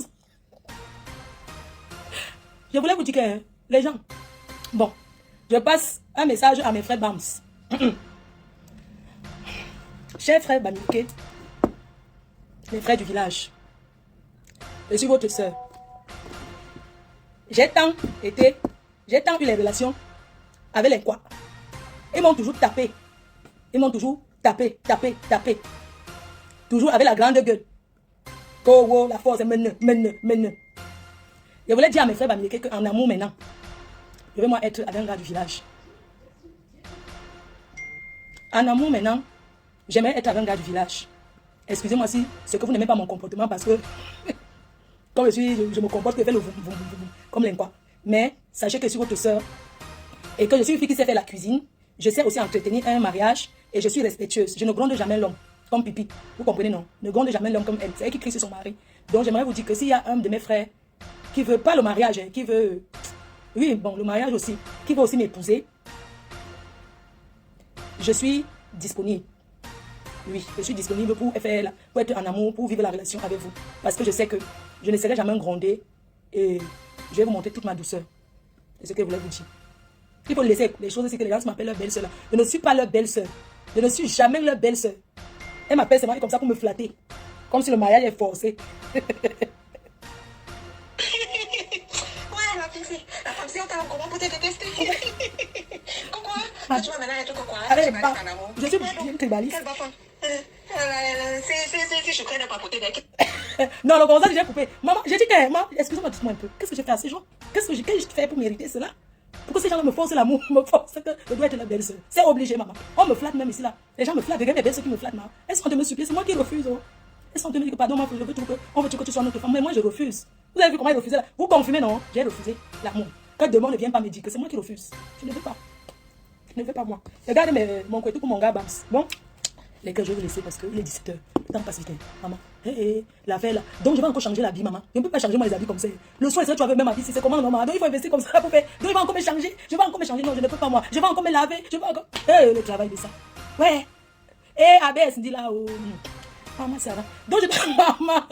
Je voulais vous dire que, les gens, bon, je passe un message à mes frères Bams. Chers frères Bamileke, mes frères du village, je suis votre soeur. J'ai tant eu les relations avec les quoi. Ils m'ont toujours tapé. Ils m'ont toujours tapé. Toujours avec la grande gueule. Oh, la force, mène. Je voulais dire à mes frères Bamileke qu'en amour maintenant, je vais moi être avec un gars du village. En amour maintenant, j'aimerais être avec un gars du village. Excusez-moi si c'est que vous n'aimez pas mon comportement parce que comme je me comporte que je fais le comme l'enquoi. Mais sachez que je suis votre soeur et que je suis une fille qui sait faire la cuisine. Je sais aussi entretenir un mariage et je suis respectueuse. Je ne gronde jamais l'homme comme Pipi. Vous comprenez, non? Ne gronde jamais l'homme comme elle. C'est elle qui crie sur son mari. Donc j'aimerais vous dire que s'il y a un de mes frères qui veut pas le mariage, hein, qui veut... Oui, bon, le mariage aussi. Qui veut aussi m'épouser. Je suis disponible. Oui, je suis disponible pour être en amour, pour vivre la relation avec vous. Parce que je sais que je ne serai jamais grondée et je vais vous montrer toute ma douceur. C'est ce que je voulais vous dire. Il faut laisser les choses, c'est que les gens m'appellent leur belle-sœur. Je ne suis pas leur belle-sœur. Je ne suis jamais leur belle-sœur. Elle m'appelle seulement comme ça pour me flatter. Comme si le mariage est forcé. La femme, si on t'a comment pour te détester. Pourquoi? Tu vois maintenant, tu quoi? Je suis une tribaliste. Quel bafon? Si je connais pas côté d'elle. Non, le constat, j'ai coupé. Maman, j'ai dit que, maman, excusez-moi, dites-moi un peu. Qu'est-ce que j'ai fait à ces gens? Qu'est-ce que je fais pour mériter cela? Pourquoi ces gens me forcent l'amour, me forcent que je dois être la belle-sœur? C'est obligé, maman. On me flatte même ici, là. Les gens me flattent. Regarde les belles-sœurs qui me flattent, maman. Elles sont en train de me supplier. C'est moi qui refuse. Oh. Elles sont en train de me dire, pardon, on veut que tu sois notre femme. Mais moi, je refuse. Vous avez vu comment ils refusaient là? Vous confirmez, non? J'ai refusé l'amour. Que demain ne vienne pas me dire que c'est moi qui refuse. Je ne veux pas. Je ne veux pas, moi. Regardez mon couteau pour mon gars, Bams. Bon, les gars, je vais vous laisser parce qu'il est 17h. Le temps passe vite, maman. La veille là. Donc, je vais encore changer l'habit, maman. Je ne peux pas changer moi les habits comme ça. Le soir, tu avais même habit, c'est comment, maman? Donc, il faut investir comme ça pour faire. Donc, il va encore me changer. Je vais encore me changer. Non, je ne peux pas, moi. Je vais encore me laver. Je vais encore. Le travail de ça. Ouais. ABS, dit là. Maman, ça va. Donc, je dis, maman.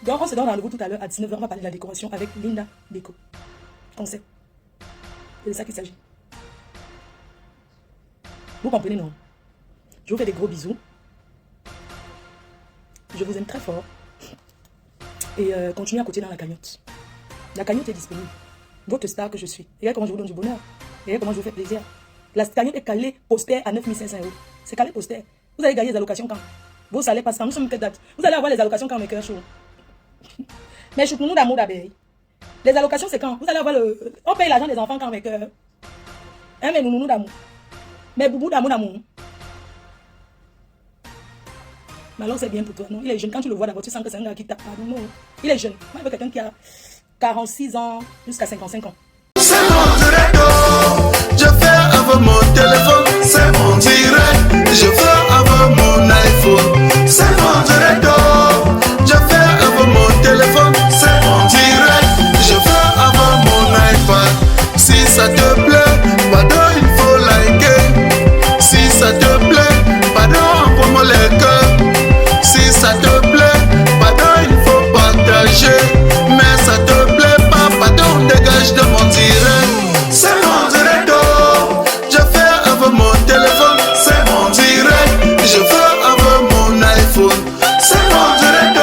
Donc, on se donne rendez-vous tout à l'heure à 19h. On va parler de la décoration avec Linda Déco. Concept. C'est de ça qu'il s'agit. Vous comprenez, non? Je vous fais des gros bisous. Je vous aime très fort. Et continuez à côté dans la cagnotte. La cagnotte est disponible. Votre star que je suis. Regardez comment je vous donne du bonheur. Regardez comment je vous fais plaisir. La cagnotte est calée postère à 9500 €. C'est calé postère. Vous allez gagner les allocations quand? Vos salaires passent quand? Nous sommes quelle date? Vous allez avoir les allocations quand mes cœurs chauds. Mais je suis pour nous d'amour d'abeille. Les allocations, c'est quand? Vous allez avoir le... On paye l'argent des enfants quand avec... Hein, mais nous d'amour. Mais boubou d'amour. Mais alors, c'est bien pour toi, non? Il est jeune. Quand tu le vois d'abord, tu sens que c'est un gars qui tape pas. Non. Il est jeune. Moi, je veux quelqu'un qui a 46 ans jusqu'à 55 ans. C'est mon direct. Je fais avec mon téléphone. C'est mon direct. Je fais avec mon iPhone. C'est mon direct. Je fais avec mon téléphone. C'est mon direct. Je fais avec mon iPad. Si ça te plaît, pardon, il faut liker. Si ça te plaît, pardon, envoie-moi les cœurs. Si ça te plaît, pardon, il faut partager. Mais ça te plaît pas, pardon, dégage de mon direct. C'est mon direct. Je fais avec mon téléphone. C'est mon direct. Je fais avec mon iPhone. C'est mon direct.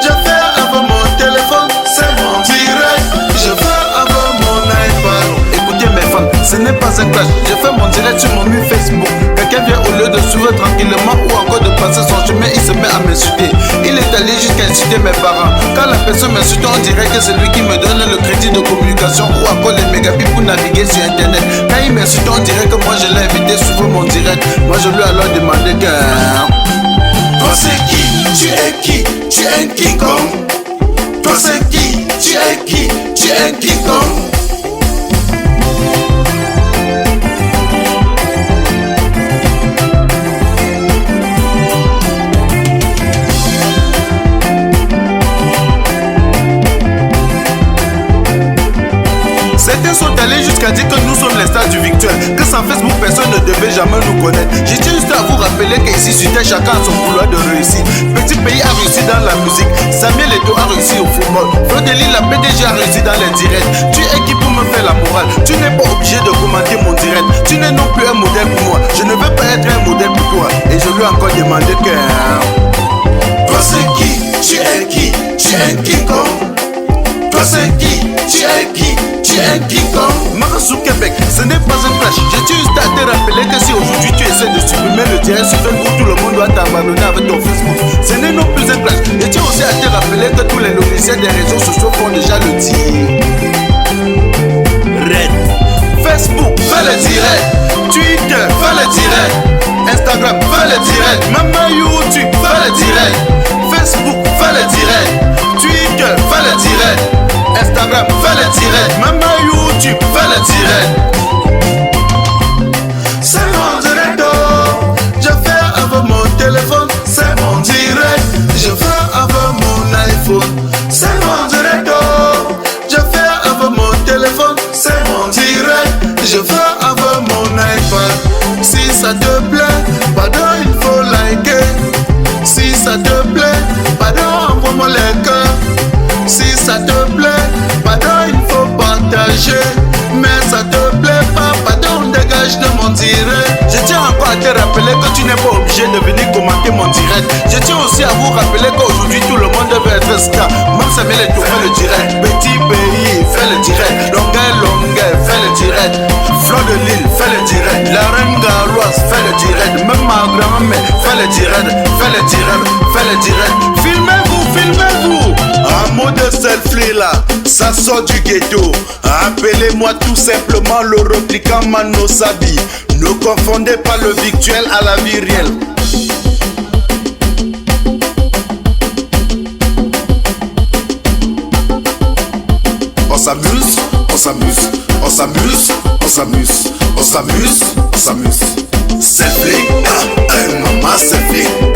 Je fais avec mon téléphone. C'est mon direct. Je fais avec mon iPad. Écoutez mes fans, ce n'est pas un clash. Je fais mon direct sur mon mur Facebook. Quelqu'un vient au lieu de suivre tranquillement ou encore de passer son chemin, il se met à m'insulter. Il est allé jusqu'à insulter mes parents. Quand la personne m'insulte, on dirait que c'est lui qui me donne le crédit de communication ou encore les mégabits pour naviguer sur internet. Quand il m'insulte, on dirait que moi je l'ai invité sur mon direct. Moi je lui ai alors demandé que... Toi c'est qui? Tu es qui? Tu es un King Kong? Toi c'est qui? Tu es qui? Tu es King Kong. Certains sont allés jusqu'à dire que nous sommes les stars du virtuel, que sans Facebook personne ne devait jamais nous connaître. J'ai juste à vous rappeler qu'ici sur Terre chacun a son couloir de réussite. Petit pays a réussi dans la musique, Samuel Eto'o a réussi au football, Flo de Lille la PDG a réussi dans les directs. Tu es qui pour me faire la morale? Tu n'es pas obligé de commenter mon direct. Tu n'es non plus un modèle pour moi. Je ne veux pas être un modèle pour toi. Et je lui ai encore demandé que... Toi c'est qui? Tu es qui? Tu es King Kong. Toi c'est qui? Tu es qui? Tu es King Kong. Marasou Québec, ce n'est pas un flash. J'ai juste à te rappeler que si aujourd'hui tu essaies de supprimer le direct sur Facebook, tout le monde doit t'abandonner avec ton Facebook. Ce n'est non plus un flash. Et tu aussi à te rappeler que tous les logiciels des réseaux sociaux font déjà le tir. Red. Facebook, fais le direct. Twitter, fais le direct. Instagram, fais le direct. Même YouTube, fais le direct. Facebook, fais le direct. Twitter, fais le direct. Instagram, fais le direct. Même YouTube, fais le direct. C'est mon direct. Je fais avec mon téléphone. C'est mon direct. Je fais avec mon iPhone. C'est mon direct. Je fais avec mon téléphone. C'est mon direct. Je fais avec mon iPad. Si ça te plaît, pardon, il faut liker. Si ça te plaît, pardon, envoie-moi les cœurs. Si ça te plaît, pardon, il faut partager. Mais ça te plaît pas, pardon, dégage de mon direct. Je tiens encore à te rappeler que tu n'es pas obligé de venir commenter mon direct. Je tiens aussi à vous rappeler qu'aujourd'hui tout le monde veut être star. Même Samuel Eto'o fait le direct. Petit pays fait le direct. Longueuil fait le direct. Flo de Lille fait le direct. La reine Galoise fait le direct. Même ma grand-mère fait le direct. Fait le direct. Fait le direct. Filmez-vous, filmez-vous. Un mot de selfie là, ça sort du ghetto. Appelez-moi tout simplement le replicant Mano Sabi. Ne confondez pas le virtuel à la vie réelle. On s'amuse, on s'amuse, on s'amuse, on s'amuse, on s'amuse, on s'amuse. Selfie, maman selfie.